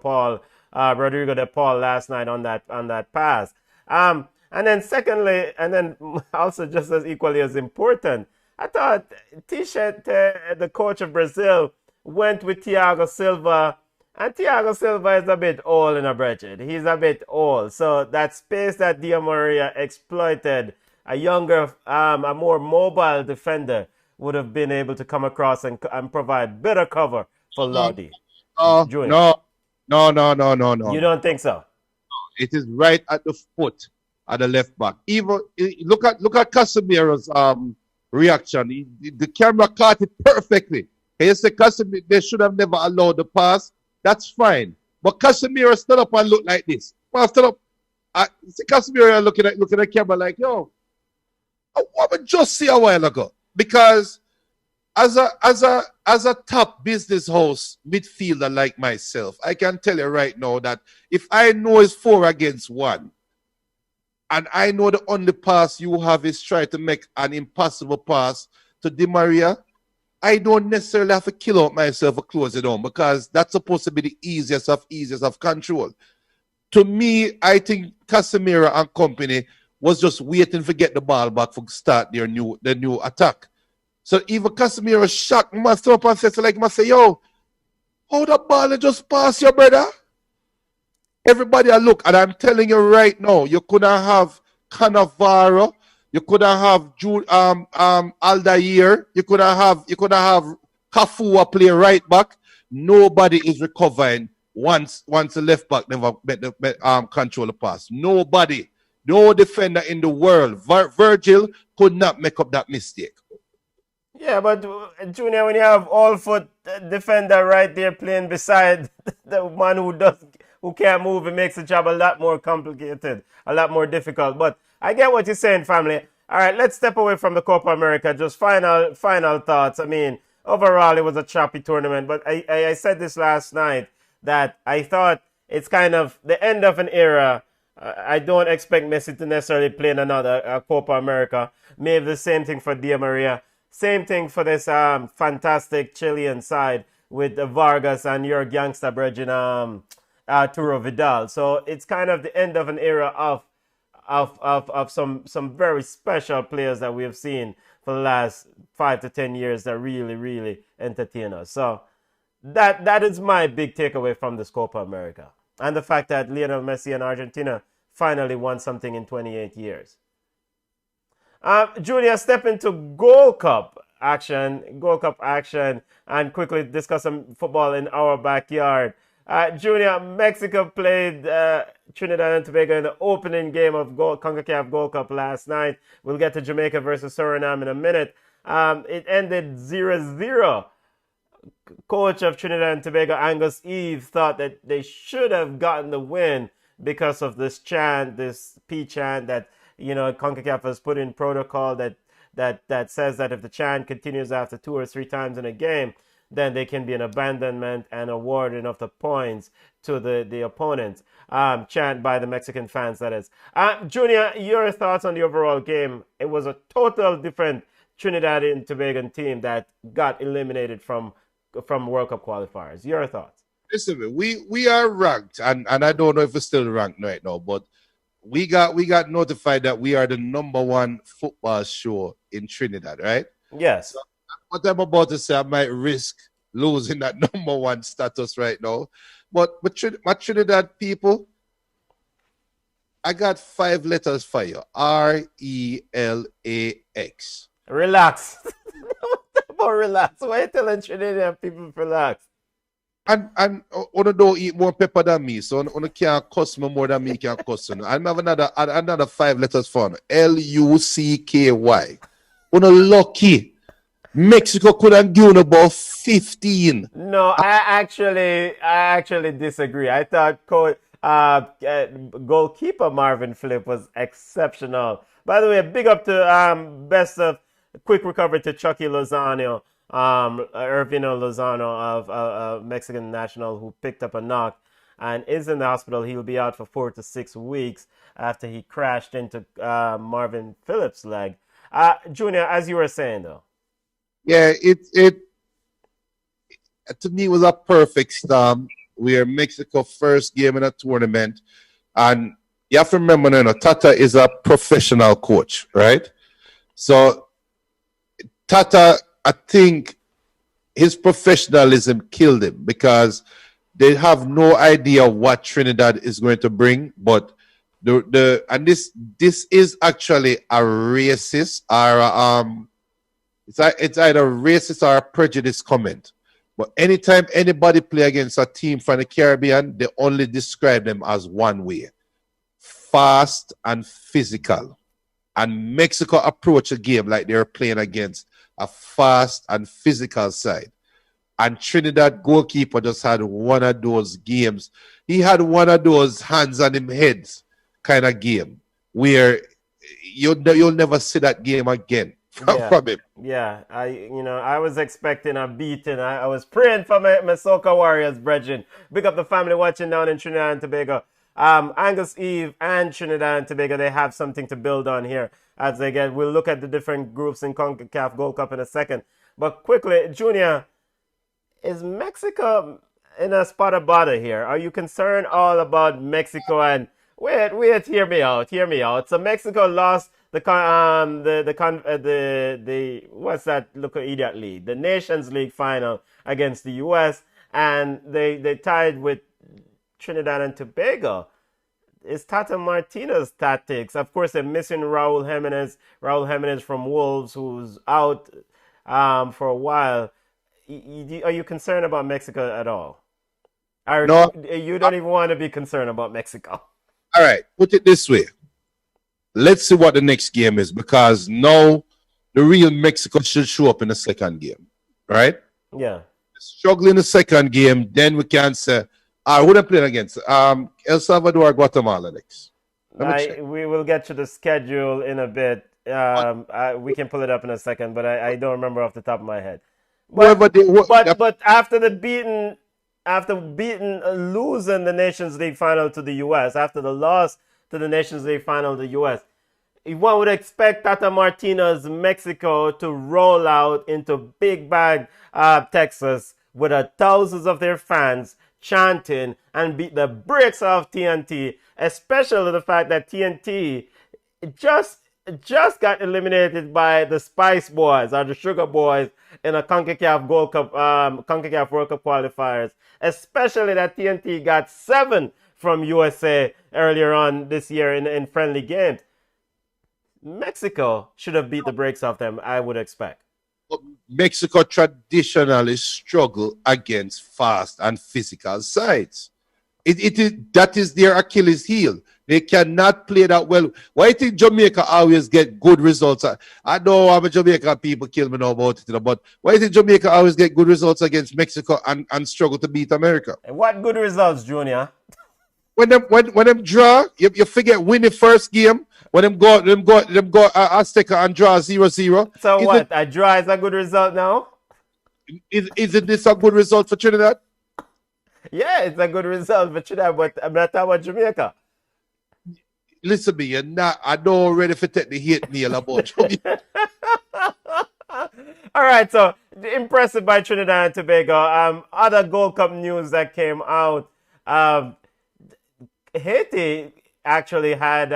de Paul last night on that pass. And then secondly, and then also just as equally as important, I thought the coach of Brazil, went with Thiago Silva. And Thiago Silva is a bit old in a budget. He's a bit old. So that space that Di Maria exploited, a younger, a more mobile defender would have been able to come across and provide better cover for Lodi. No. You don't think so? It is right at the foot at the left back. Even look at Casemiro's reaction. The camera caught it perfectly. He said Casemiro, they should have never allowed the pass. That's fine. But Casemiro stood up and looked like this. Well, stood up. I see Casemiro looking at the camera like, yo, what would just see a while ago? Because as a top business host midfielder like myself, I can tell you right now that if I know it's 4 against 1, and I know the only pass you have is try to make an impossible pass to Di Maria, I don't necessarily have to kill out myself or close it down because that's supposed to be the easiest of control. To me, I think Casemiro and company was just waiting to get the ball back for start their new attack. So even Casemiro shocked, must up and says like, must say, yo, how the ball and just pass your brother? Everybody I look, and I'm telling you right now, you couldn't have Cannavaro, you couldn't have Aldair, you couldn't have Kafua play right back. Nobody is recovering once the left back never control the pass. Nobody. No defender in the world. Virgil could not make up that mistake. Yeah, but Junior, when you have all-foot defender right there playing beside the man who can't move, it makes the job a lot more complicated, a lot more difficult. But I get what you're saying, family. All right, let's step away from the Copa America. Just final thoughts. I mean, overall, it was a choppy tournament. But I said this last night that I thought it's kind of the end of an era. I don't expect Messi to necessarily play in another Copa America. Maybe the same thing for Di Maria. Same thing for this fantastic Chilean side with Vargas and your gangster brethren, Arturo Vidal. So it's kind of the end of an era of some very special players that we have seen for the last 5 to 10 years that really, really entertain us. So that is my big takeaway from this Copa America. And the fact that Lionel Messi and Argentina finally won something in 28 years. Junior, step into Gold Cup action, and quickly discuss some football in our backyard. Junior, Mexico played Trinidad and Tobago in the opening game of CONCACAF Gold Cup last night. We'll get to Jamaica versus Suriname in a minute. It ended 0-0. Coach of Trinidad and Tobago, Angus Eve, thought that they should have gotten the win because of this chant, this P chant that, CONCACAF has put in protocol that says that if the chant continues after 2 or 3 times in a game, then they can be an abandonment and award enough the points to the opponent. Chant by the Mexican fans, that is. Junior, your thoughts on the overall game? It was a total different Trinidad and Tobago team that got eliminated from World Cup qualifiers. Your thoughts? Listen, we are ranked, and I don't know if we're still ranked right now, but we got notified that we are the #1 football show in Trinidad, right? Yes. what I'm about to say, I might risk losing that number one status right now. But my Trinidad people, I got 5 letters for you. RELAX. Relax. About relax. Why are you telling Trinidadian people to relax? And one don't eat more pepper than me, so one can't cuss me more than me can cuss you. I'm have another 5 letters for you. LUCKY. One lucky. Mexico could have given about 15. No, I actually disagree. I thought goalkeeper Marvin Phillip was exceptional. By the way, big up to best of quick recovery to Chucky Lozano, Irvino Lozano of Mexican national who picked up a knock and is in the hospital. He'll be out for 4 to 6 weeks after he crashed into Marvin Phillip's leg. Junior, as you were saying though. Yeah, it to me was a perfect storm where Mexico first game in a tournament, and you have to remember now, Tata is a professional coach, right? So Tata, I think his professionalism killed him because they have no idea what Trinidad is going to bring. But this is actually a racist or it's either racist or a prejudice comment. But anytime anybody play against a team from the Caribbean, they only describe them as one way: fast and physical. And Mexico approach a game like they're playing against a fast and physical side. And Trinidad goalkeeper just had one of those games. He had one of those hands on him heads kind of game where you'll never see that game again from him. Yeah, I was expecting a beating. I was praying for my Soca Warriors, brethren. Big up the family watching down in Trinidad and Tobago. Angus Eve and Trinidad and Tobago, they have something to build on here as they get. We'll look at the different groups in CONCACAF Gold Cup in a second. But quickly, Junior, is Mexico in a spot of bother here? Are you concerned all about Mexico? And wait, hear me out. So Mexico lost the what's that local idiot league? The Nations League final against the U.S. and they tied with Trinidad and Tobago. It's Tata Martino's tactics. Of course, they're missing Raul Jimenez from Wolves, who's out for a while. Are you concerned about Mexico at all? Or No. You don't even want to be concerned about Mexico? All right, put it this way. Let's see what the next game is, because now the real Mexico should show up in the second game, right? Yeah. Struggle in the second game, then we can say, who they playing against? El Salvador or Guatemala next? We will get to the schedule in a bit. We can pull it up in a second, but I don't remember off the top of my head. But after losing the Nations League final to the U.S., after the loss to the Nations League final to the U.S., one would expect Tata Martino's Mexico to roll out into Big Bag, Texas, with thousands of their fans chanting and beat the brakes off TNT, especially the fact that TNT just got eliminated by the Spice Boys or the Sugar Boys in a CONCACAF Gold Cup, CONCACAF World Cup qualifiers. Especially that TNT got 7 from USA earlier on this year in friendly games. Mexico should have beat the brakes off them, I would expect. Mexico traditionally struggle against fast and physical sides. That is their Achilles heel. They cannot play that well. Why do you think Jamaica always get good results? I know how Jamaican people kill me now about it, but why do you think Jamaica always get good results against Mexico and struggle to beat America? What good results, Junior? When them draw, you forget win the first game. When them go Azteca and draw 0-0. So what? A draw is a good result now? Isn't this a good result for Trinidad? Yeah, it's a good result for Trinidad, but I'm not talking about Jamaica. Listen to me, I don't ready for take the hate nail about Jamaica. All right, so impressive by Trinidad and Tobago. Other Gold Cup news that came out. Haiti actually had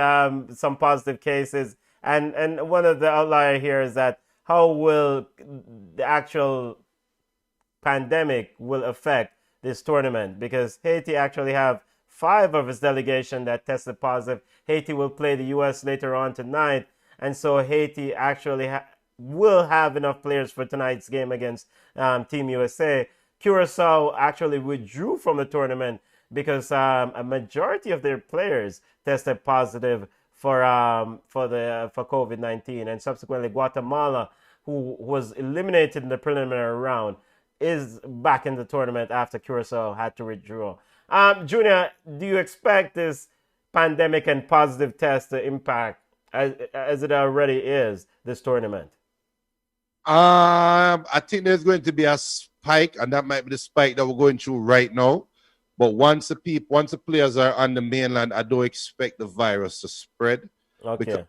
some positive cases, and one of the outlier here is that how will the actual pandemic will affect this tournament, because Haiti actually have 5 of its delegation that tested positive. Haiti will play the U.S. later on tonight, and so Haiti actually will have enough players for tonight's game against Team USA. Curacao actually withdrew from the tournament because a majority of their players tested positive for COVID-19, and subsequently Guatemala, who was eliminated in the preliminary round, is back in the tournament after Curacao had to withdraw. Junior, do you expect this pandemic and positive test to impact, as it already is, this tournament? I think there's going to be a spike, and that might be the spike that we're going through right now. But once the players are on the mainland, I don't expect the virus to spread. Okay. Because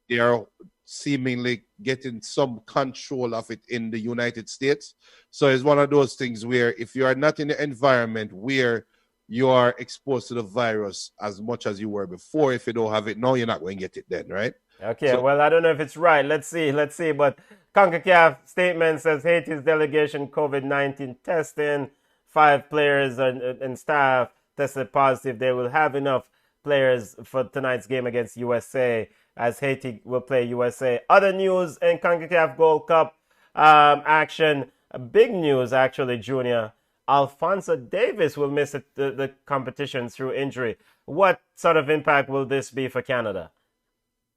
they are seemingly getting some control of it in the United States. So it's one of those things where if you are not in the environment where you are exposed to the virus as much as you were before, if you don't have it now, you're not going to get it then, right? Okay, well, I don't know if it's right. Let's see. But CONCACAF statement says Haiti's delegation COVID-19 testing, 5 players and staff tested positive. They will have enough players for tonight's game against USA, as Haiti will play USA. Other news in CONCACAF Gold Cup action. Big news, actually, Junior. Alphonso Davies will miss the competition through injury. What sort of impact will this be for Canada?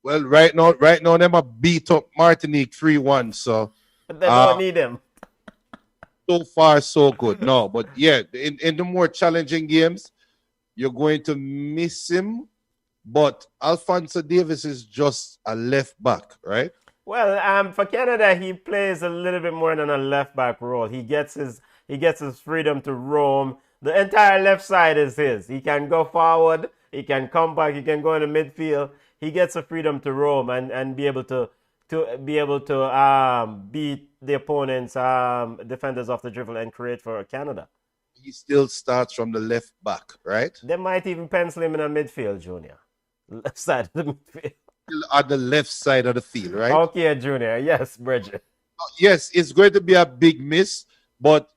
Well, right now, them are beat up Martinique 3-1. So they don't need him. So far, so good. No, but yeah, in the more challenging games, you're going to miss him. But Alphonso Davies is just a left back, right? Well, for Canada, he plays a little bit more than a left back role. He gets his freedom to roam. The entire left side is his. He can go forward, he can come back, he can go in the midfield. He gets the freedom to roam and be able to beat the opponent's defenders off the dribble and create for Canada. He still starts from the left back, right? They might even pencil him in a midfield, Junior. Left side of the midfield. Still on the left side of the field, right? Okay, Junior. Yes, Bridget. Yes, it's going to be a big miss, but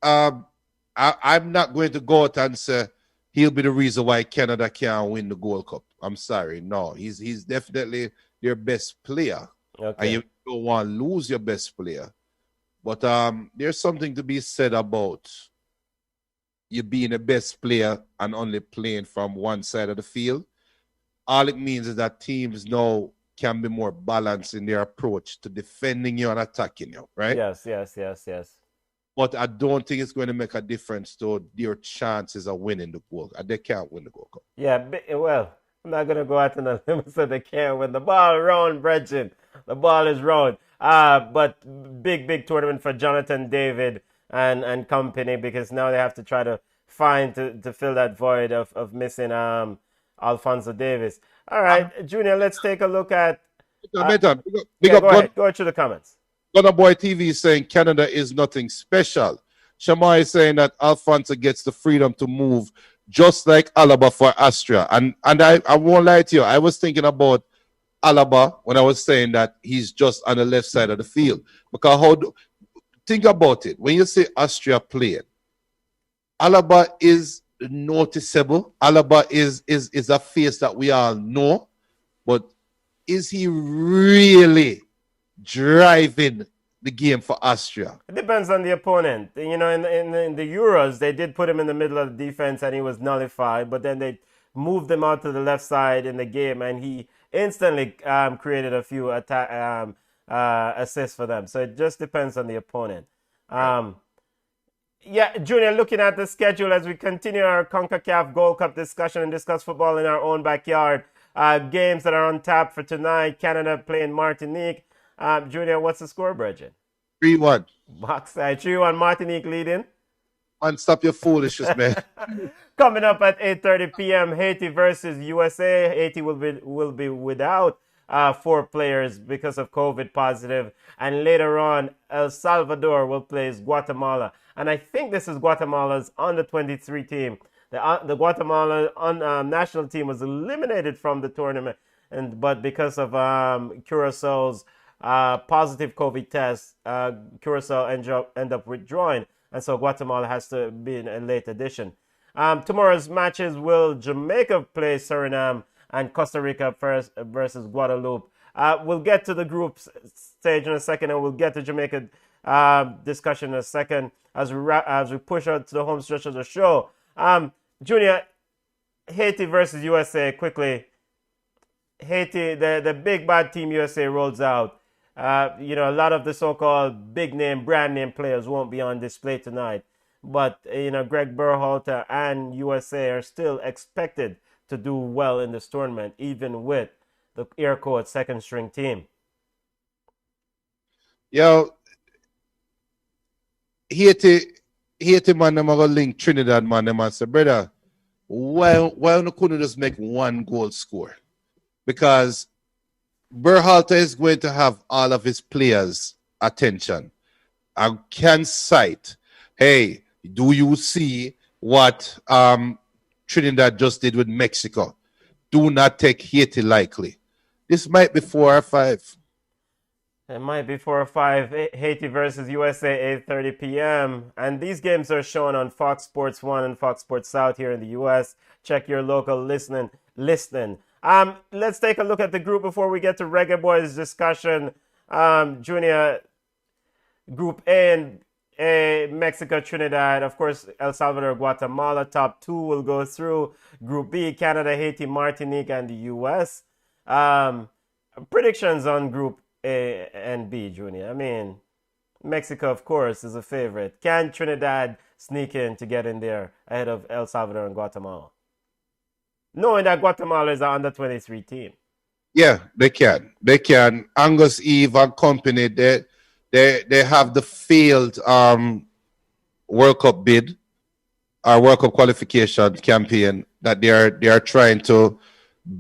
I'm not going to go out and say he'll be the reason why Canada can't win the Gold Cup. I'm sorry. No, he's definitely their best player. Okay. And you don't want to lose your best player. But there's something to be said about you being the best player and only playing from one side of the field. All it means is that teams now can be more balanced in their approach to defending you and attacking you, right? Yes. But I don't think it's going to make a difference to their chances of winning the Gold Cup. They can't win the Gold Cup. Yeah, well, I'm not going to go out on a limb so they can't win. The ball round, Bridget. The ball is round. But big tournament for Jonathan David and company, because now they have to try to find to fill that void of missing Alphonso Davies. All right, Junior, let's take a look at... Go ahead through the comments. Gunner Boy TV is saying Canada is nothing special. Shamar is saying that Alphonso gets the freedom to move just like Alaba for Austria. And I won't lie to you, I was thinking about Alaba when I was saying that he's just on the left side of the field. Because think about it. When you say Austria playing, Alaba is noticeable. Alaba is a face that we all know. But is he really driving the game for Austria? It depends on the opponent. You know, in the Euros, they did put him in the middle of the defense and he was nullified, but then they moved him out to the left side in the game and he instantly created a few assists for them. So it just depends on the opponent. Yeah, Junior, looking at the schedule as we continue our CONCACAF Gold Cup discussion and discuss football in our own backyard. Games that are on tap for tonight. Canada playing Martinique. Junior, what's the score, Bridget? 3-1. Box side 3-1, Martinique leading. Man, stop your foolishness, man. Coming up at 8:30 p.m., Haiti versus USA. Haiti will be without 4 players because of COVID positive. And later on, El Salvador will play Guatemala. And I think this is Guatemala's under-23 team. The Guatemala national team was eliminated from the tournament, but because of Curaçao's positive COVID test, Curacao end up withdrawing, and so Guatemala has to be in a late addition. Tomorrow's matches will Jamaica play Suriname and Costa Rica first versus Guadeloupe. We'll get to the group stage in a second, and we'll get to Jamaica discussion in a second as we push out to the home stretch of the show. Junior, Haiti versus USA quickly. Haiti, the big bad team USA rolls out. A lot of the so-called big name, brand name players won't be on display tonight. But, Greg Berhalter and USA are still expected to do well in this tournament, even with the air quote second string team. Yo, Haiti man, them gonna link Trinidad man, them and say, brother, why couldn't just make one goal score? Because Berhalter is going to have all of his players' attention and can cite, hey, do you see what Trinidad just did with Mexico? Do not take Haiti lightly. This might be 4 or 5. It might be 4 or 5. Haiti versus USA, 8:30 p.m. And these games are shown on Fox Sports 1 and Fox Sports South here in the U.S. Check your local listening. Let's take a look at the group before we get to Reggaeboyz discussion. Junior, Group A and Mexico, Trinidad, of course, El Salvador, Guatemala. Top 2 will go through. Group B, Canada, Haiti, Martinique, and the U.S. Predictions on Group A and B, Junior. I mean, Mexico, of course, is a favorite. Can Trinidad sneak in to get in there ahead of El Salvador and Guatemala? Knowing that Guatemala is an under-23 team. Yeah, they can. They can. Angus Eve and company, they have the failed World Cup bid or World Cup qualification campaign that they are trying to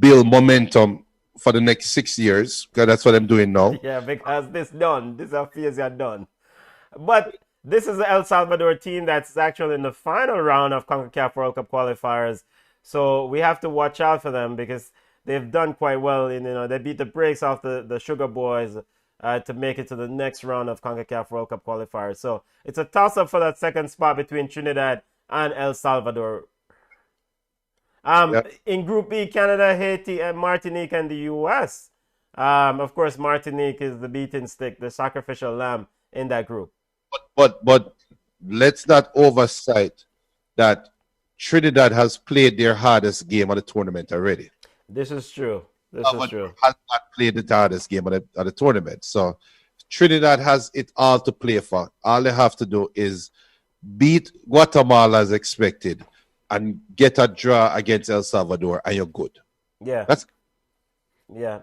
build momentum for the next 6 years, because that's what I'm doing now. Yeah, because this affairs are done. But this is the El Salvador team that's actually in the final round of CONCACAF World Cup qualifiers. So we have to watch out for them because they've done quite well. They beat the brakes off the Sugar Boys to make it to the next round of CONCACAF World Cup qualifiers. So it's a toss-up for that second spot between Trinidad and El Salvador. In Group B, Canada, Haiti, and Martinique, and the U.S. Of course, Martinique is the beaten stick, the sacrificial lamb in that group. But let's not oversight that Trinidad has played their hardest game of the tournament already. This is true. Has not played the hardest game of the tournament. So Trinidad has it all to play for. All they have to do is beat Guatemala as expected and get a draw against El Salvador, and you're good. Yeah.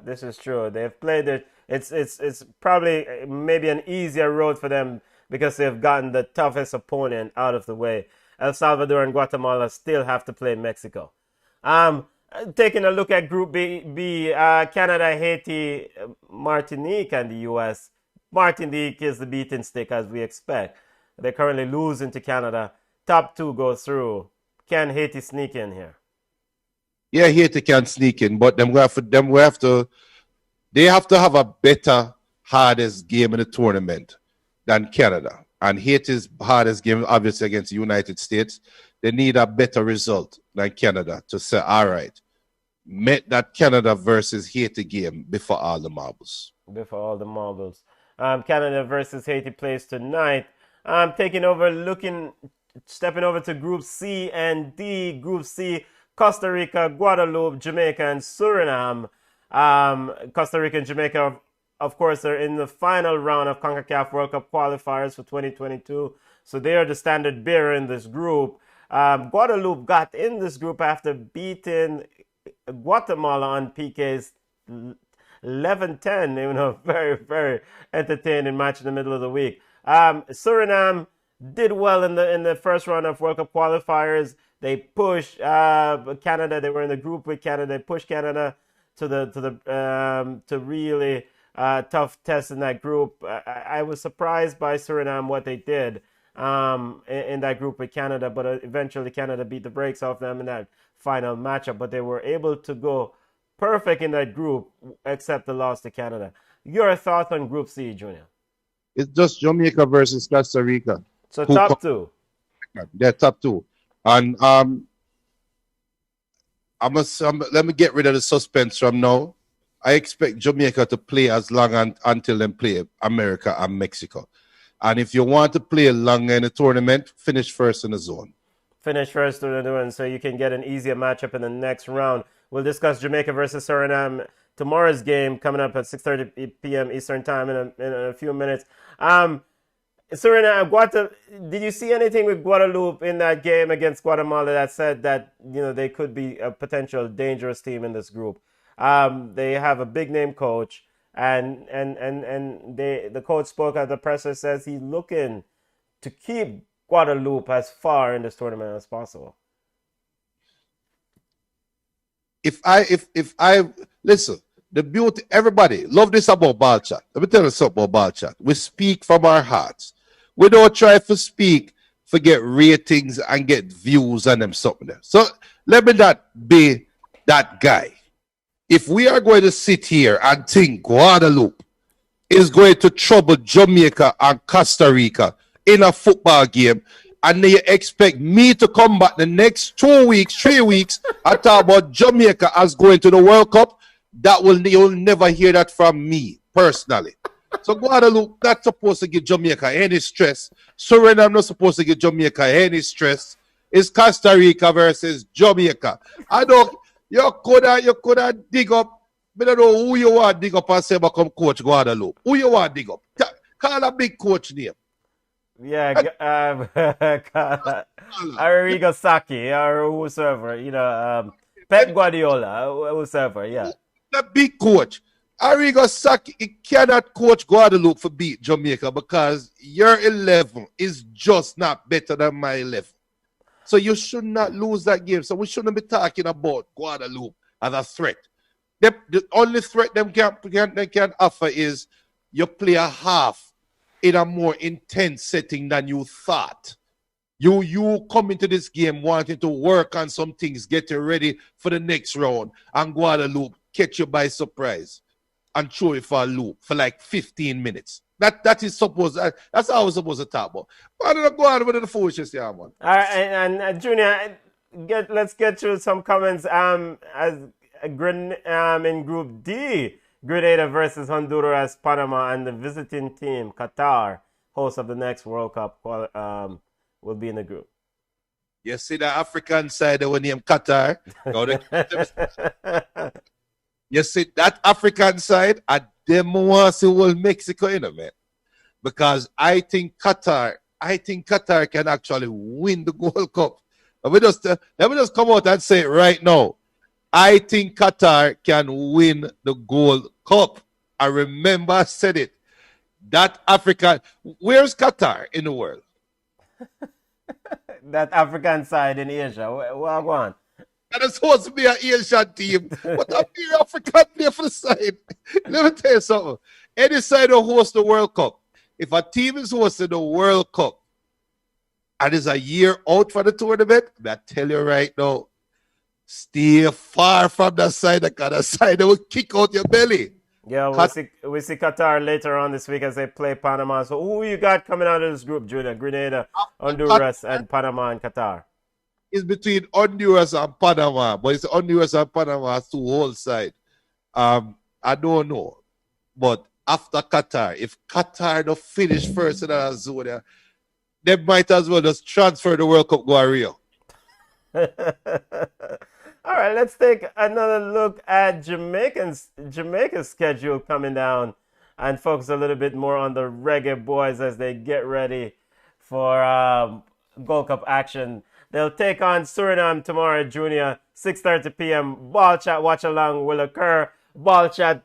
This is true. They've played it. It's probably maybe an easier road for them because they've gotten the toughest opponent out of the way. El Salvador and Guatemala still have to play Mexico. Taking a look at Group B, Canada, Haiti, Martinique, and the U.S. Martinique is the beaten stick, as we expect. They're currently losing to Canada. Top 2 go through. Can Haiti sneak in here? Yeah, Haiti can sneak in, but they have to have a better, hardest game in the tournament than Canada. And Haiti's hardest game, obviously, against the United States. They need a better result than Canada to say, all right, make that Canada versus Haiti game before all the marbles. Canada versus Haiti plays tonight. Stepping over to Group C and D. Group C, Costa Rica, Guadeloupe, Jamaica, and Suriname. Costa Rica and Jamaica, of course, are in the final round of CONCACAF World Cup qualifiers for 2022. So they are the standard bearer in this group. Guadeloupe got in this group after beating Guatemala on PK's 11-10. Very, very entertaining match in the middle of the week. Suriname did well in the first round of World Cup qualifiers. They pushed Canada. They were in the group with Canada. They pushed Canada to really tough test in that group. I was surprised by Suriname what they did in that group with Canada, but eventually Canada beat the brakes off them in that final matchup. But they were able to go perfect in that group, except the loss to Canada. Your thoughts on Group C, Junior? It's just Jamaica versus Costa Rica. So Who top two. They're top two. And let me get rid of the suspense from now. I expect Jamaica to play as long until they play America and Mexico. And if you want to play long in the tournament, finish first in the zone. Finish first in the zone so you can get an easier matchup in the next round. We'll discuss Jamaica versus Suriname tomorrow's game coming up at 6:30 p.m. Eastern Time in a few minutes. Suriname, did you see anything with Guadeloupe in that game against Guatemala that said that they could be a potential dangerous team in this group? They have a big name coach, and the coach spoke at the presser, says he's looking to keep Guadeloupe as far in this tournament as possible. If I listen, the beauty, everybody love this about Ballchat. Let me tell you something about Ballchat. We speak from our hearts. We don't try to speak for get ratings and get views and them something there. So let me not be that guy. If we are going to sit here and think Guadeloupe is going to trouble Jamaica and Costa Rica in a football game, and they expect me to come back the next 2 weeks, 3 weeks, and talk about Jamaica as going to the World Cup, you'll never hear that from me personally. So Guadeloupe not supposed to give Jamaica any stress. Suriname not supposed to give Jamaica any stress. It's Costa Rica versus Jamaica. You could dig up. I don't know who you want to dig up and say become coach Guadeloupe. Who you want to dig up? Call a big coach name. Yeah, Arrigo Saki or whosoever, Pep Guardiola, whosoever, yeah. The big coach. Arrigo Saki cannot coach Guadeloupe for beat Jamaica because your 11 is just not better than my 11. So you should not lose that game. So we shouldn't be talking about Guadeloupe as a threat. The only threat they can offer is you play a half in a more intense setting than you thought. You come into this game wanting to work on some things, getting ready for the next round, and Guadeloupe catch you by surprise and throw you for a loop for like 15 minutes. That's how I was supposed to talk about. But I don't go on with the foolishness here, man. All right, and Junior, let's get through some comments. In Group D, Grenada versus Honduras, Panama, and the visiting team Qatar, host of the next World Cup, will be in the group. You see the African side of the name Qatar. You see that African side, and them want to hold Mexico in, man. Because I think Qatar can actually win the World Cup. Let me just come out and say it right now. I think Qatar can win the Gold Cup. I remember I said it. That African, where's Qatar in the world? That African side in Asia. What go on? That is supposed to be an Asian team. But I'm here African play for the side. Let me tell you something. Any side will host the World Cup. If a team is hosting the World Cup and is a year out for the tournament, I tell you right now, stay far from that side because that side will kick out your belly. Yeah, we see Qatar later on this week as they play Panama. So who you got coming out of this group, Junior? Grenada, Honduras, and Panama and Qatar. It's between Honduras and Panama, but it's Honduras and Panama to whole side. I don't know. But after Qatar, if Qatar don't finish first in that zone, they might as well just transfer the World Cup go to Rio. All right, let's take another look at Jamaica's schedule coming down and focus a little bit more on the Reggaeboyz as they get ready for Gold Cup action. They'll take on Suriname tomorrow, Junior, 6:30 p.m. Ballchat watch along will occur. Ballchat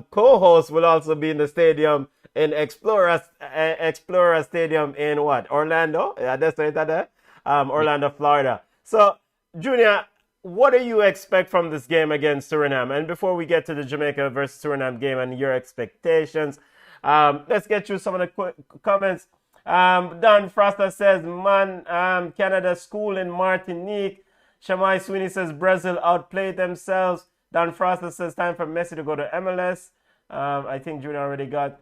co-host will also be in the stadium in Explorer Stadium in what? Orlando? Yeah, that's right there. Orlando, Florida. So, Junior, what do you expect from this game against Suriname? And before we get to the Jamaica versus Suriname game and your expectations, let's get through some of the quick comments. Don Froster says, Canada school in Martinique. Shamai Sweeney says, Brazil outplayed themselves. Don Froster says, time for Messi to go to MLS. I think Junior already got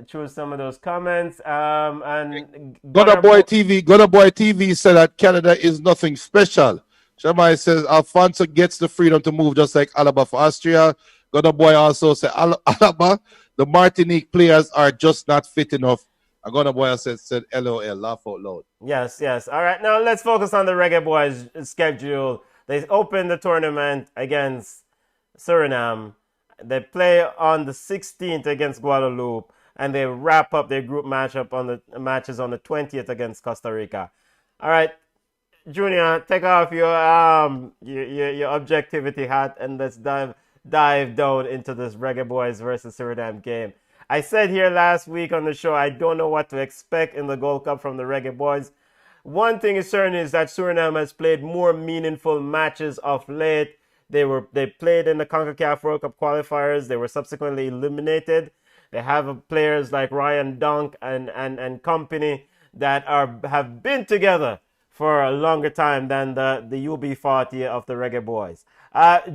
through some of those comments. And Gunner Boy TV said that Canada is nothing special. Shamai says Alfonso gets the freedom to move just like Alaba for Austria. Gunner Boy also said Alaba, the Martinique players are just not fit enough. And Gunner Boy said LOL, laugh out loud. Yes, yes. All right, now let's focus on the Reggaeboyz schedule. They open the tournament against Suriname. They play on the 16th against Guadeloupe, and they wrap up their group matches on the 20th against Costa Rica. All right, Junior, take off your objectivity hat and let's dive down into this Reggaeboyz versus Suriname game. I said here last week on the show I don't know what to expect in the Gold Cup from the Reggaeboyz. One thing is certain is that Suriname has played more meaningful matches of late. They played in the CONCACAF World Cup qualifiers. They were subsequently eliminated. They have players like Ryan Dunk and company that have been together for a longer time than the UB40 of the Reggaeboyz.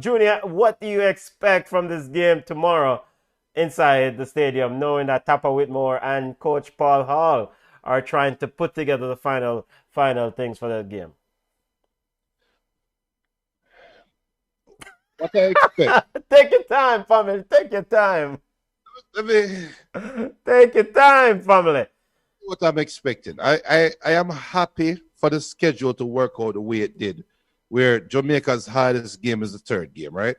Junior, what do you expect from this game tomorrow inside the stadium, knowing that Tapa Whitmore and Coach Paul Hall are trying to put together the final things for that game? What I expect? Take your time, family. Take your time. Take your time, family. What I'm expecting. I am happy for the schedule to work out the way it did, where Jamaica's hardest game is the third game, right?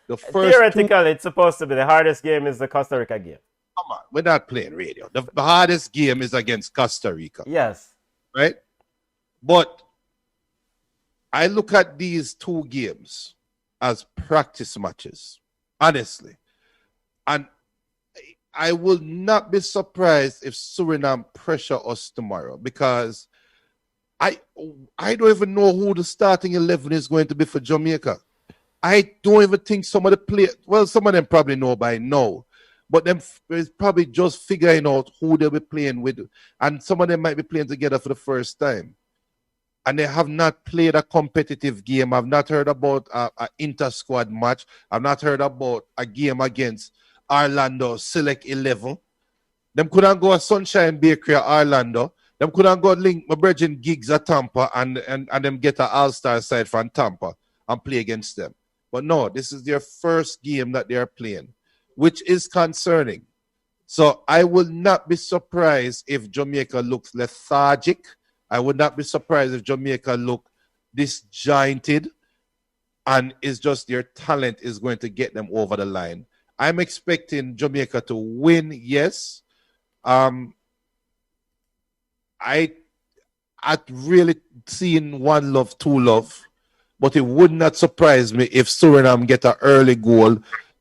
The first theoretically, it's supposed to be the hardest game is the Costa Rica game. Come on, we're not playing radio. The hardest game is against Costa Rica. Yes. Right? But I look at these two games as practice matches, honestly. And I will not be surprised if Suriname pressure us tomorrow, because I don't even know who the starting 11 is going to be for Jamaica. I don't even think some of the players, well, some of them probably know by now, but them is probably just figuring out who they'll be playing with. And some of them might be playing together for the first time. And they have not played a competitive game. I've not heard about an inter-squad match. I've not heard about a game against Orlando Select 11. Them couldn't go a Sunshine Bakery at Orlando. Them couldn't go link my brethren gigs at Tampa and them get an all-star side from Tampa and play against them. But no, this is their first game that they are playing, which is concerning. So I will not be surprised if Jamaica looks lethargic. I would not be surprised if Jamaica look disjointed, and it's just their talent is going to get them over the line. I'm expecting Jamaica to win, yes. I've really seen 1-0, 2-0, but it would not surprise me if Suriname get an early goal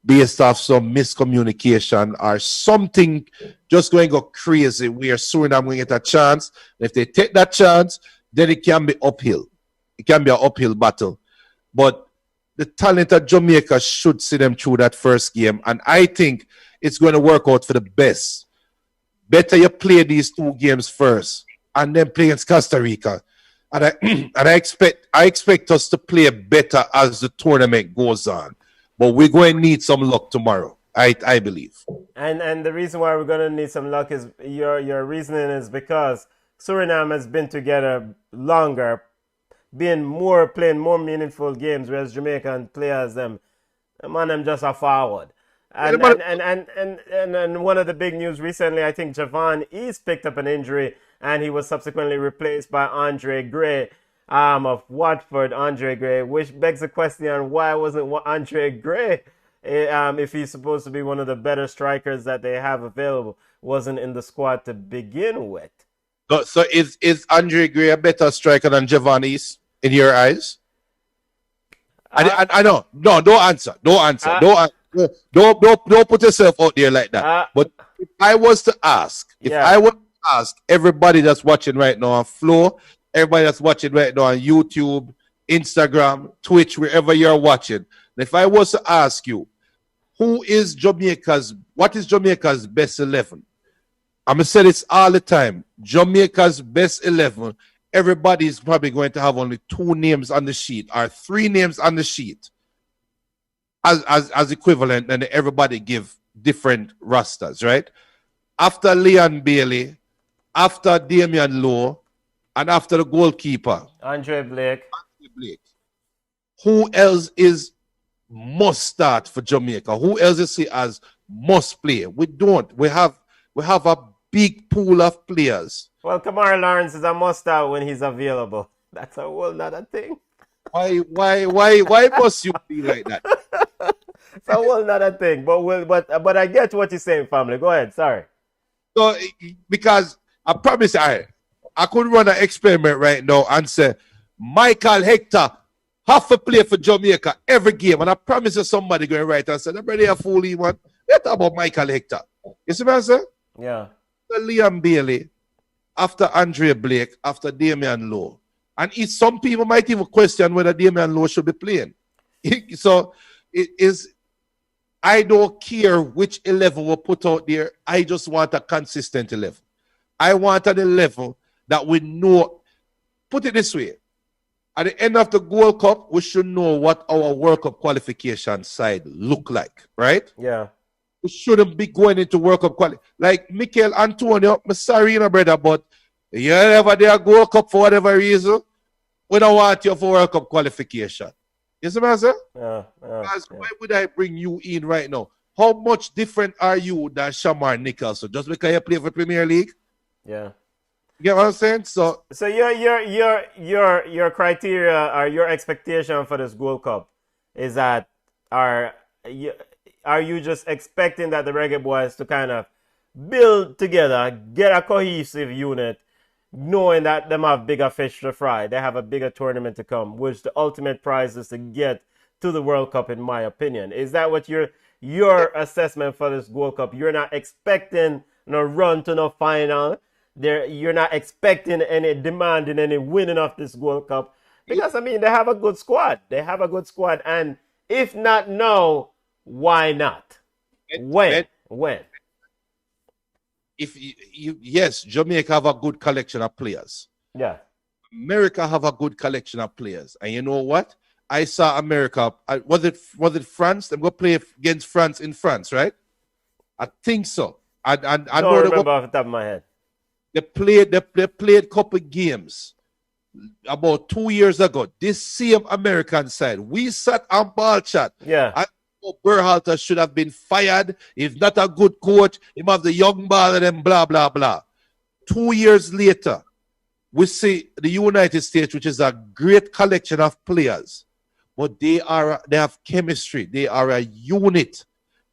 based off some miscommunication or something just going to go crazy where Suriname will get a chance. And if they take that chance, then it can be uphill. It can be an uphill battle. But the talent of Jamaica should see them through that first game. And I think it's going to work out for the best. Better you play these two games first and then play against Costa Rica. And I expect us to play better as the tournament goes on. But we're going to need some luck tomorrow, I believe. And the reason why we're going to need some luck is your reasoning is because Suriname has been together longer, playing more meaningful games, whereas Jamaica and players them just are forward. And one of the big news recently, I think Javon East picked up an injury and he was subsequently replaced by Andre Gray of Watford. Andre Gray, which begs the question, why wasn't Andre Gray, if he's supposed to be one of the better strikers that they have available, wasn't in the squad to begin with? So is Andre Gray a better striker than Javon East in your eyes? I know. No, don't answer. Don't put yourself out there like that. But if I was to ask, everybody that's watching right now on Flow, everybody that's watching right now on YouTube, Instagram, Twitch, wherever you're watching, if I was to ask you, what is Jamaica's best 11? I'm going to say this all the time. Jamaica's best 11, everybody's probably going to have only 2 names on the sheet or 3 names on the sheet as equivalent, and everybody give different rosters, right? After Leon Bailey, after Damian Lowe, and after the goalkeeper, Andre Blake. Blake, who else is must start for Jamaica? Who else is see as must play? We don't. We have a big pool of players. Well, Kamara Lawrence is a must start when he's available. That's a whole nother thing. Why must you be like that? It's a whole nother thing. But I get what you're saying, family. Go ahead. Sorry. So because I promise I could run an experiment right now and say Michael Hector have to play for Jamaica every game. And I promise you somebody going right and say, I'm ready a fool one. Let's talk about Michael Hector. You see what I'm saying? Yeah. After Liam Bailey, after Andre Blake, after Damian Lowe. And some people might even question whether Damian Lowe should be playing. So it is, I don't care which 11 we put out there. I just want a consistent 11. I want an 11 that we know. Put it this way. At the end of the Gold Cup, we should know what our World Cup qualification side look like, right? Yeah. We shouldn't be going into World Cup quality. Like Mikel Antonio, I'm sorry, brother, but you ever there Gold Cup for whatever reason, we don't want you for World Cup qualification. You see what I'm saying? Because why would I bring you in right now? How much different are you than Shamar Nicholson? Just because you play for Premier League? Yeah. You get what I'm saying? So your criteria or your expectation for this Gold Cup is that are you just expecting that the Reggaeboyz to kind of build together, get a cohesive unit, knowing that them have bigger fish to fry, they have a bigger tournament to come, which the ultimate prize is to get to the World Cup, in my opinion. Is that what your assessment for this Gold Cup? You're not expecting no run to no final. You're not expecting any demanding any winning of this Gold Cup, because I mean they have a good squad. They have a good squad, and if not now, why not? When? If yes, Jamaica have a good collection of players. Yeah. America have a good collection of players, and you know what? I saw America. Was it France? They're gonna play against France in France, right? I think so. I don't know remember off the top of my head. They played a couple games about 2 years ago. This same American side, we sat on Ballchat. Yeah. I thought Berhalter should have been fired. He's not a good coach. He have the young ball and then blah, blah, blah. 2 years later, we see the United States, which is a great collection of players, but they have chemistry. They are a unit.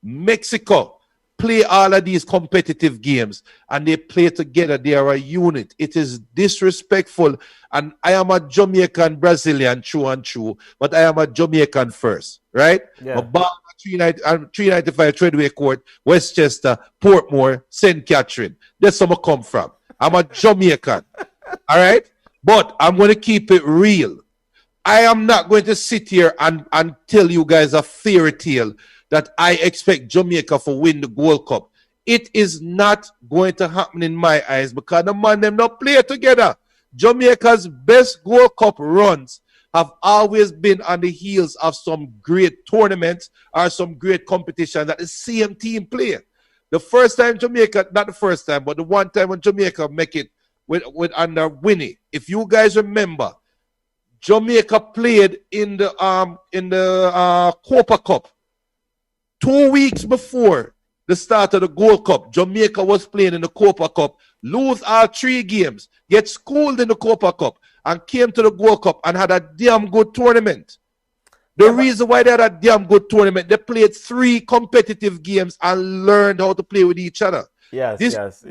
Mexico play all of these competitive games and they play together. They are a unit. It is disrespectful. And I am a Jamaican Brazilian, true and true, but I am a Jamaican first, right? Yeah. A bar 395 Treadway Court, Westchester, Portmore, St. Catherine. That's where I come from. I'm a Jamaican. All right? But I'm going to keep it real. I am not going to sit here and tell you guys a fairy tale that I expect Jamaica to win the Gold Cup. It is not going to happen in my eyes because the man them not play together. Jamaica's best Gold Cup runs have always been on the heels of some great tournaments or some great competition that the same team play. The first time Jamaica, not the first time, but the one time when Jamaica make it with under Winnie. If you guys remember, Jamaica played in the Copa Cup. 2 weeks before the start of the Gold Cup, Jamaica was playing in the Copa Cup, lose all 3 games, get schooled in the Copa Cup, and came to the Gold Cup and had a damn good tournament. The reason why they had a damn good tournament, they played 3 competitive games and learned how to play with each other. Yes. That's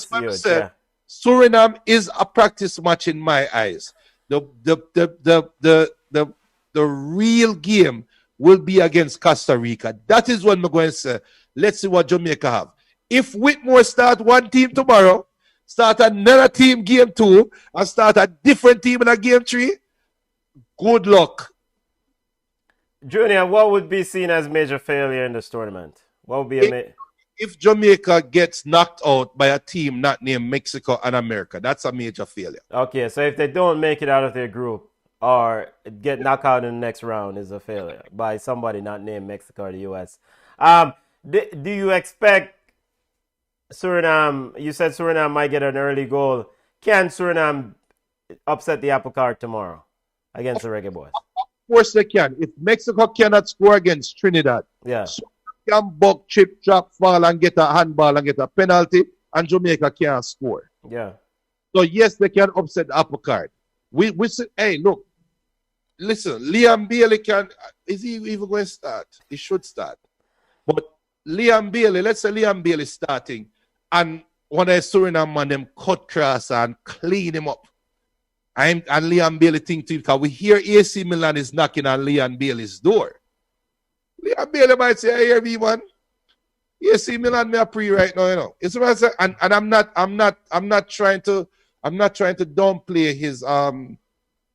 what huge. I said. Yeah. Suriname is a practice match in my eyes. The real game will be against Costa Rica. That is when we're going to say, let's see what Jamaica have. If Whitmore start one team tomorrow, start another team game 2, and start a different team in a game 3, good luck. Junior, what would be seen as major failure in this tournament? What would be if Jamaica gets knocked out by a team not named Mexico and America, that's a major failure. Okay, so if they don't make it out of their group or get knocked out in the next round is a failure by somebody not named Mexico or the U.S. Do you expect Suriname? You said Suriname might get an early goal. Can Suriname upset the apple cart tomorrow against the Reggaeboyz? Of course they can. If Mexico cannot score against Trinidad, Yeah. so can buck, chip, drop, fall, and get a handball and get a penalty, and Jamaica can't score. Yeah. So yes, they can upset the apple cart. We say, hey, look, listen, Liam Bailey can. Is he even going to start? He should start. But Liam Bailey, let's say Liam Bailey starting, and one of the Suriname man them cut cross and clean him up. And Liam Bailey think too, because we hear AC Milan is knocking on Liam Bailey's door. Liam Bailey might say, "Hey, me man, AC Milan me a pre right now, you know." It's what I say, and I'm not trying to downplay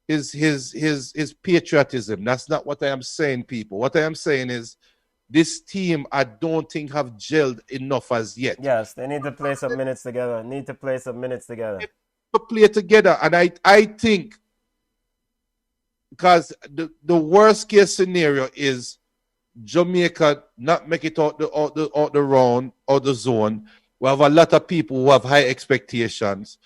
his patriotism. That's not what I am saying, people. What I am saying is this team I don't think have gelled enough as yet. Yes, they need to play some minutes together. To play together, and I think because the worst case scenario is Jamaica not make it out the round or the zone. We have a lot of people who have high expectations.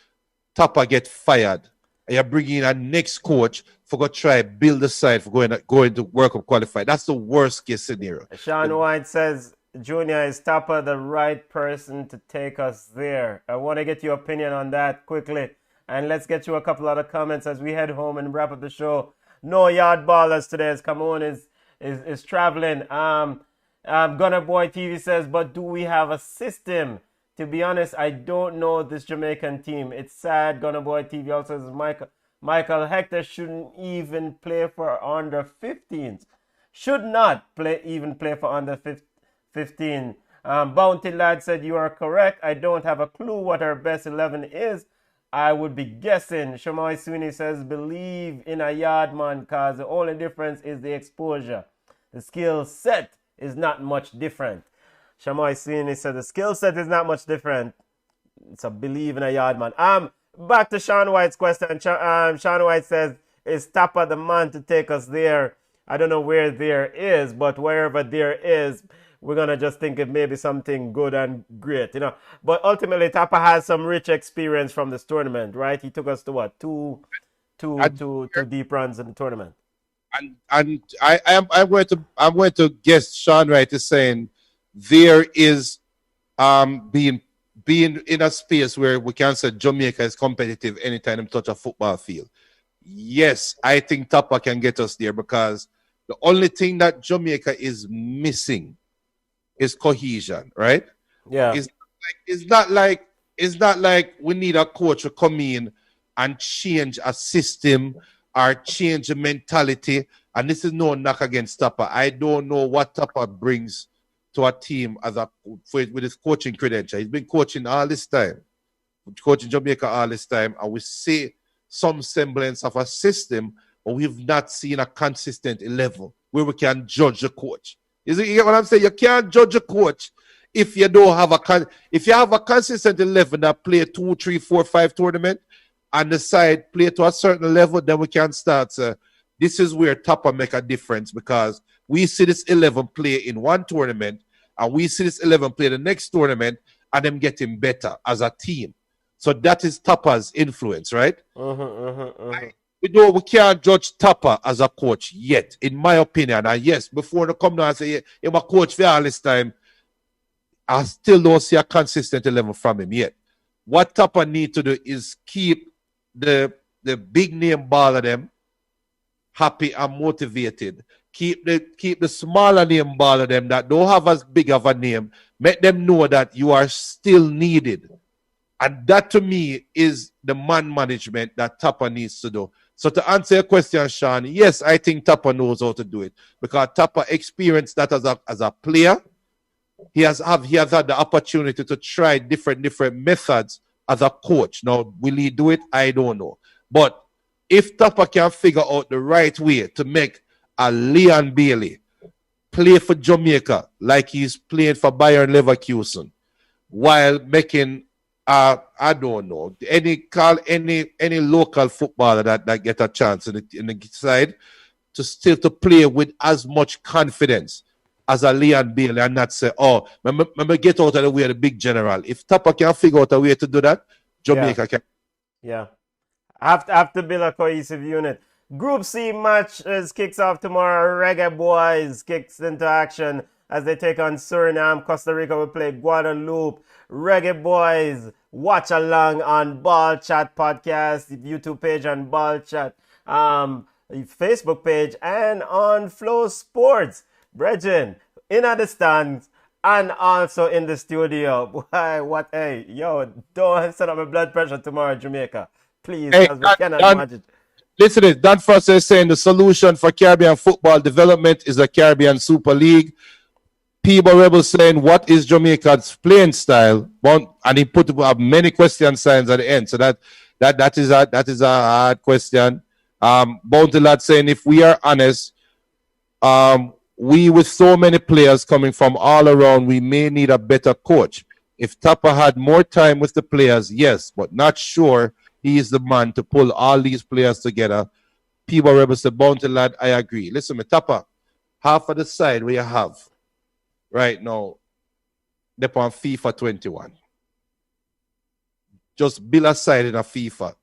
Tapa get fired. And you're bringing in a next coach for go try build the side for going to World Cup qualify. That's the worst case scenario. Sean White says, Junior, is Tapa the right person to take us there? I want to get your opinion on that quickly. And let's get you a couple other comments as we head home and wrap up the show. No yard ballers today as Camon is traveling. Gunner Boy TV says, but do we have a system? To be honest, I don't know this Jamaican team. It's sad. Gunner Boy TV also says Michael Hector shouldn't even play for under 15s. Should not even play for under 15. Bounty Lad said, you are correct. I don't have a clue what our best 11 is. I would be guessing. Shamoy Sweeney says, believe in a yard man because the only difference is the exposure. The skill set is not much different. Shamoy Sweeney said the skill set is not much different. It's a believe in a yard man. Back to Sean White's question. Sean White says, is Tapa the man to take us there? I don't know where there is, but wherever there is, we're going to just think of maybe something good and great, you know. But ultimately, Tapa has some rich experience from this tournament, right? He took us to what? Two deep runs in the tournament. And I'm going to guess Sean Wright is saying there is being in a space where we can say Jamaica is competitive anytime they touch a football field. Yes, I think Tapa can get us there because the only thing that Jamaica is missing is cohesion, right? Yeah. It's not like we need a coach to come in and change a system or change a mentality. And this is no knock against Tapa. I don't know what Tapa brings to a team with his coaching credential. He's been coaching all this time, coaching Jamaica all this time, and we see some semblance of a system, but we've not seen a consistent level where we can judge the coach. You get what I'm saying? You can't judge a coach if you don't have if you have a consistent 11 that play 2, 3, 4, 5 tournament and decide play to a certain level, then we can start. This is where Tapa make a difference because we see this 11 play in one tournament and we see this 11 play the next tournament and them getting better as a team. So that is Tapa's influence, right? We can't judge Tapa as a coach yet, in my opinion. And yes, before they come down and say, I'm a coach for all this time, I still don't see a consistent 11 from him yet. What Tapa need to do is keep the big name baller them happy and motivated. Keep the smaller name baller them that don't have as big of a name. Make them know that you are still needed. And that to me is the man management that Tapa needs to do. So to answer your question, Sean, yes, I think Tapa knows how to do it because Tapa experienced that as a player. He has had the opportunity to try different methods as a coach. Now, will he do it? I don't know. But if Tapa can figure out the right way to make a Leon Bailey play for Jamaica like he's playing for Bayern Leverkusen while making I don't know any local footballer that get a chance in the side to play with as much confidence. as a Leon Bailey and not say, oh, remember get out of the way of the big general. If Tapa can figure out a way to do that, Jamaica can. Yeah. Have to build a cohesive unit. Group C match kicks off tomorrow. Reggaeboyz kicks into action as they take on Suriname. Costa Rica will play Guadeloupe. Reggaeboyz, watch along on Ballchat podcast, YouTube page on Ballchat, Facebook page, and on Flow Sports. Brethren, in the stands and also in the studio. Why? What? Hey, yo, don't set up my blood pressure tomorrow, Jamaica. Please, because we cannot imagine. Listen to this. Dan Foster is saying the solution for Caribbean football development is the Caribbean Super League. Peebo Rebel saying, what is Jamaica's playing style? And he put many question signs at the end. So that is a hard question. Bounty Lad saying, if we are honest, we with so many players coming from all around, we may need a better coach. If Tapa had more time with the players, yes, but not sure he is the man to pull all these players together. Peebo Rebel said, Bounty Lad, I agree. Listen, Tapa, half of the side we have right now, they're on FIFA 21. Just build a side in a FIFA.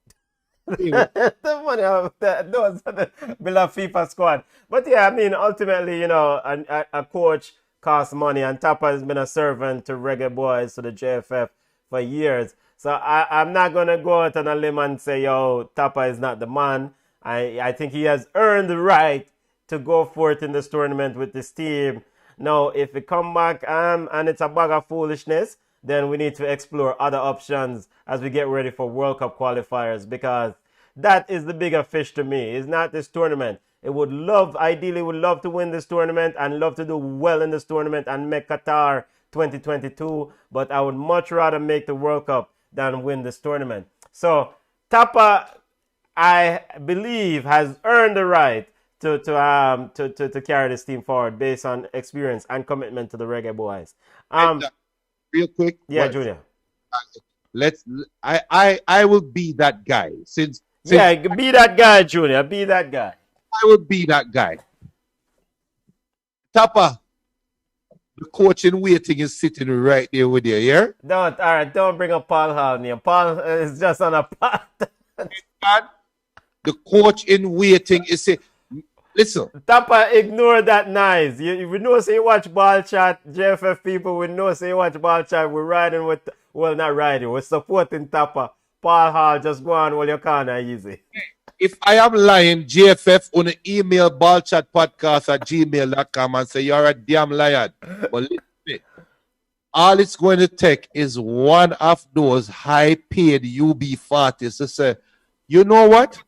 The money of those build a FIFA squad. But yeah, I mean, ultimately, you know, a coach costs money, and Tapa has been a servant to Reggaeboyz, to the JFF for years. So I'm not going to go out on a limb and say, yo, Tapa is not the man. I think he has earned the right to go forth in this tournament with this team. Now, if we come back and it's a bag of foolishness, then we need to explore other options as we get ready for World Cup qualifiers, because that is the bigger fish to me. It's not this tournament. Ideally would love to win this tournament and love to do well in this tournament and make Qatar 2022, but I would much rather make the World Cup than win this tournament. So Tapa, I believe, has earned the right to carry this team forward based on experience and commitment to the Reggaeboyz. Real quick, yeah, Junior. I will be that guy. Yeah, be that guy, Junior. Be that guy. I will be that guy. Tapa, the coach in waiting is sitting right there with you, yeah? Don't bring up Paul Hall name. Paul is just on a path. The coach in waiting is saying, listen. Tapa, ignore that noise. We know say you watch Ballchat, JFF people, we know say you watch Ballchat. We're riding with, well, not riding, we're supporting Tapa. Paul Hall, just go on while you can easy. If I am lying, JFF on the email ballchatpodcast@gmail.com and say you're a damn liar. But listen, all it's going to take is one of those high-paid UB40s to say, you know what?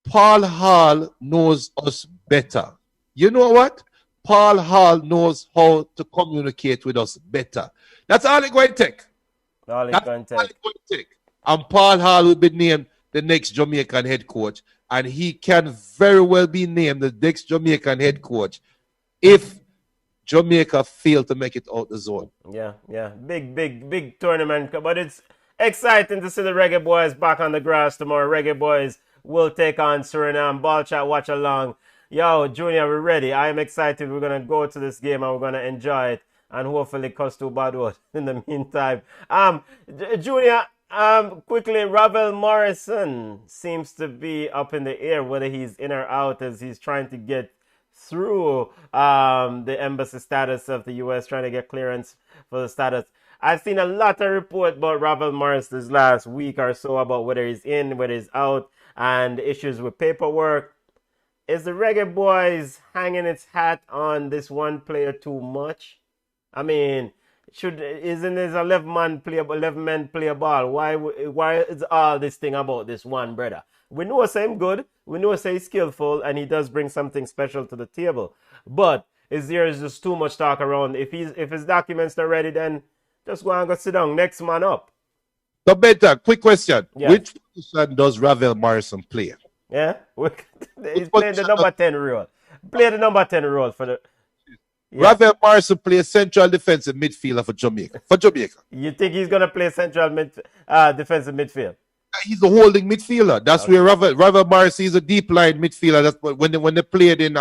Paul Hall knows us better. You know what? Paul Hall knows how to communicate with us better. That's all it's going to take. All it's going to take. And Paul Hall will be named the next Jamaican head coach. And he can very well be named the next Jamaican head coach if Jamaica fail to make it out the zone. Yeah. Big tournament. But it's exciting to see the Reggaeboyz back on the grass tomorrow. Reggaeboyz will take on Suriname. Ballchat, watch along. Yo, Junior, we're ready. I am excited. We're going to go to this game and we're going to enjoy it. And hopefully cost too bad word in the meantime. Junior, quickly, Ravel Morrison seems to be up in the air, whether he's in or out, as he's trying to get through the embassy status of the U.S., trying to get clearance for the status. I've seen a lot of reports about Ravel Morrison this last week or so about whether he's in, whether he's out, and issues with paperwork. Is the Reggaeboyz hanging its hat on this one player too much? I mean, isn't this 11 men play a ball? Why is all this thing about this one brother? We know say him good, we know say he's skillful, and he does bring something special to the table. But is there just too much talk around? If his documents not ready, then just go and go sit down. Next man up. So better, quick question. Yeah. Which position does Ravel Morrison play? Yeah? He's playing the number 10 role. Play the number 10 role for the... Yeah. Ravel Morrison plays central defensive midfielder for Jamaica. You think he's going to play central defensive midfield? He's a holding midfielder. That's okay. Where Ravel Morrison is a deep line midfielder. That's when they played in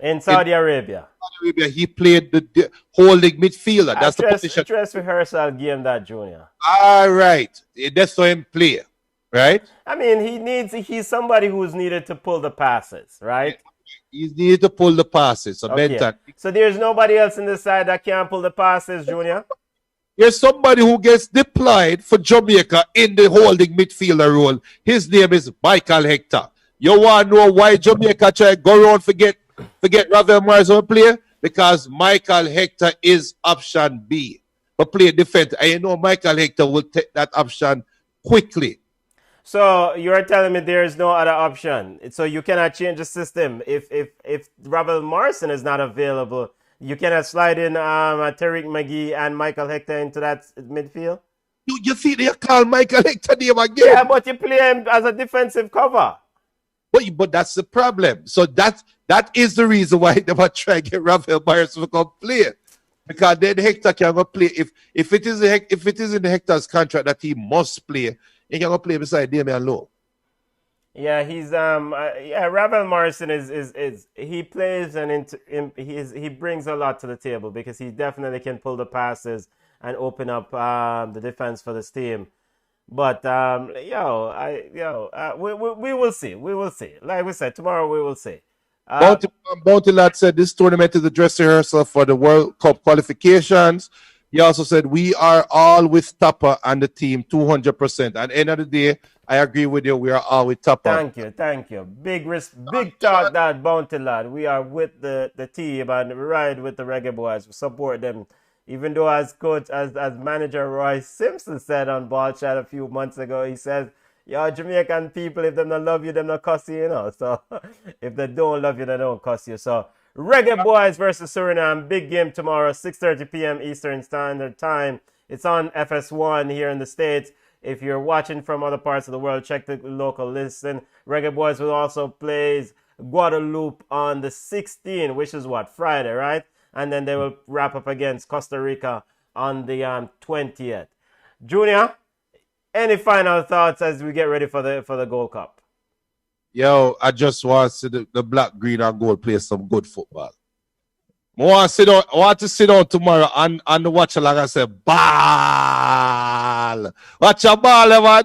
In Saudi Arabia. He played the holding midfielder. That's the position. Dress rehearsal game that, Junior. All right. That's how him play, right? I mean, he's somebody who's needed to pull the passes, right? He's needed to pull the passes. So, okay. So there's nobody else in the side that can pull the passes, Junior? There's somebody who gets deployed for Jamaica in the holding midfielder role. His name is Michael Hector. You want to know why Jamaica try to go around forget Ravel Morrison play? Because Michael Hector is option B. But play defense. And you know Michael Hector will take that option quickly. So you're telling me there is no other option. So you cannot change the system. If Ravel Morrison is not available, you cannot slide in Tariq McGee and Michael Hector into that midfield? You see they call Michael Hector name again. Yeah, but you play him as a defensive cover. But that's the problem. So that is the reason why they were trying to get Ravel Morrison to come play. Because then Hector can go play. If it is in Hector's contract that he must play, he can go play beside Damian Lowe. Yeah, he's Ravel Morrison is he plays and he brings a lot to the table because he definitely can pull the passes and open up the defense for this team. But we will see. We will see. Like we said, tomorrow we will see. Bounty Lad said this tournament is a dress rehearsal for the World Cup qualifications. He also said we are all with Tapper and the team 200%. At the end of the day, I agree with you. We are all with Tapper. Thank you. Big talk that Bounty Lad. We are with the team and we ride with the Reggaeboyz. We support them. Even though as manager Roy Simpson said on Ballchat a few months ago, he says, yo, Jamaican people, if they don't love you, they don't cuss you, you know. So if they don't love you, they don't cuss you. So Reggaeboyz versus Suriname, big game tomorrow, 6:30 p.m. Eastern Standard Time. It's on FS1 here in the States. If you're watching from other parts of the world, check the local listen. Reggaeboyz will also play Guadeloupe on the 16th, which is what, Friday, right? And then they will wrap up against Costa Rica on the 20th. Junior, any final thoughts as we get ready for the Gold Cup? Yo, I just want to see the black, green, and gold play some good football. I want to sit down tomorrow and watch like I say, ball. Watch a ball, man.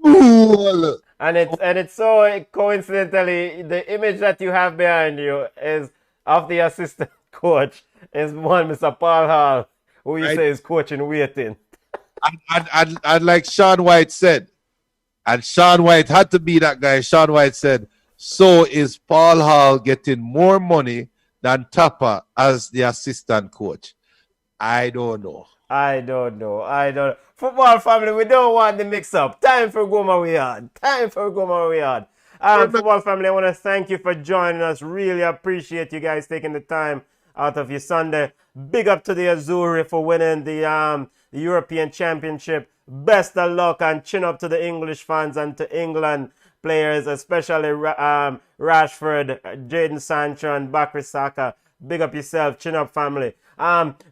Goal. And it's so coincidentally, the image that you have behind you is of the assistant coach is one Mr. Paul Hall, who you say is coaching waiting. And like Sean White said, and Sean White had to be that guy. Sean White said, so is Paul Hall getting more money than Tapper as the assistant coach? I don't know. Football family, we don't want the mix-up. Time for Goma we had. Football family, I want to thank you for joining us. Really appreciate you guys taking the time out of your Sunday. Big up to the Azzurri for winning the European Championship. Best of luck and chin up to the English fans and to England players, especially Rashford, Jadon Sancho and Bakary Saka. Big up yourself, chin up family.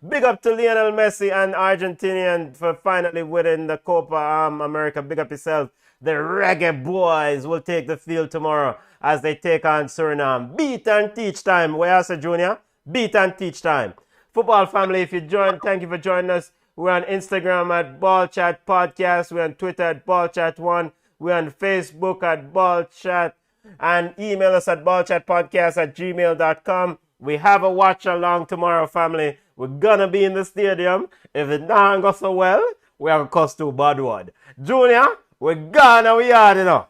Big up to Lionel Messi and Argentinian for finally winning the Copa America. Big up yourself. The Reggaeboyz will take the field tomorrow as they take on Suriname. Beat and teach time. Where else, Junior? Beat and teach time. Football family, if you joined, thank you for joining us. We're on Instagram at Ballchat Podcast. We're on Twitter at Ballchat1. We're on Facebook at Ballchat. And email us at ballchatpodcast@gmail.com. We have a watch along tomorrow, family. We're gonna be in the stadium. If it don't go so well, we have a cost to bad word. Junior, we're gonna we are, you know.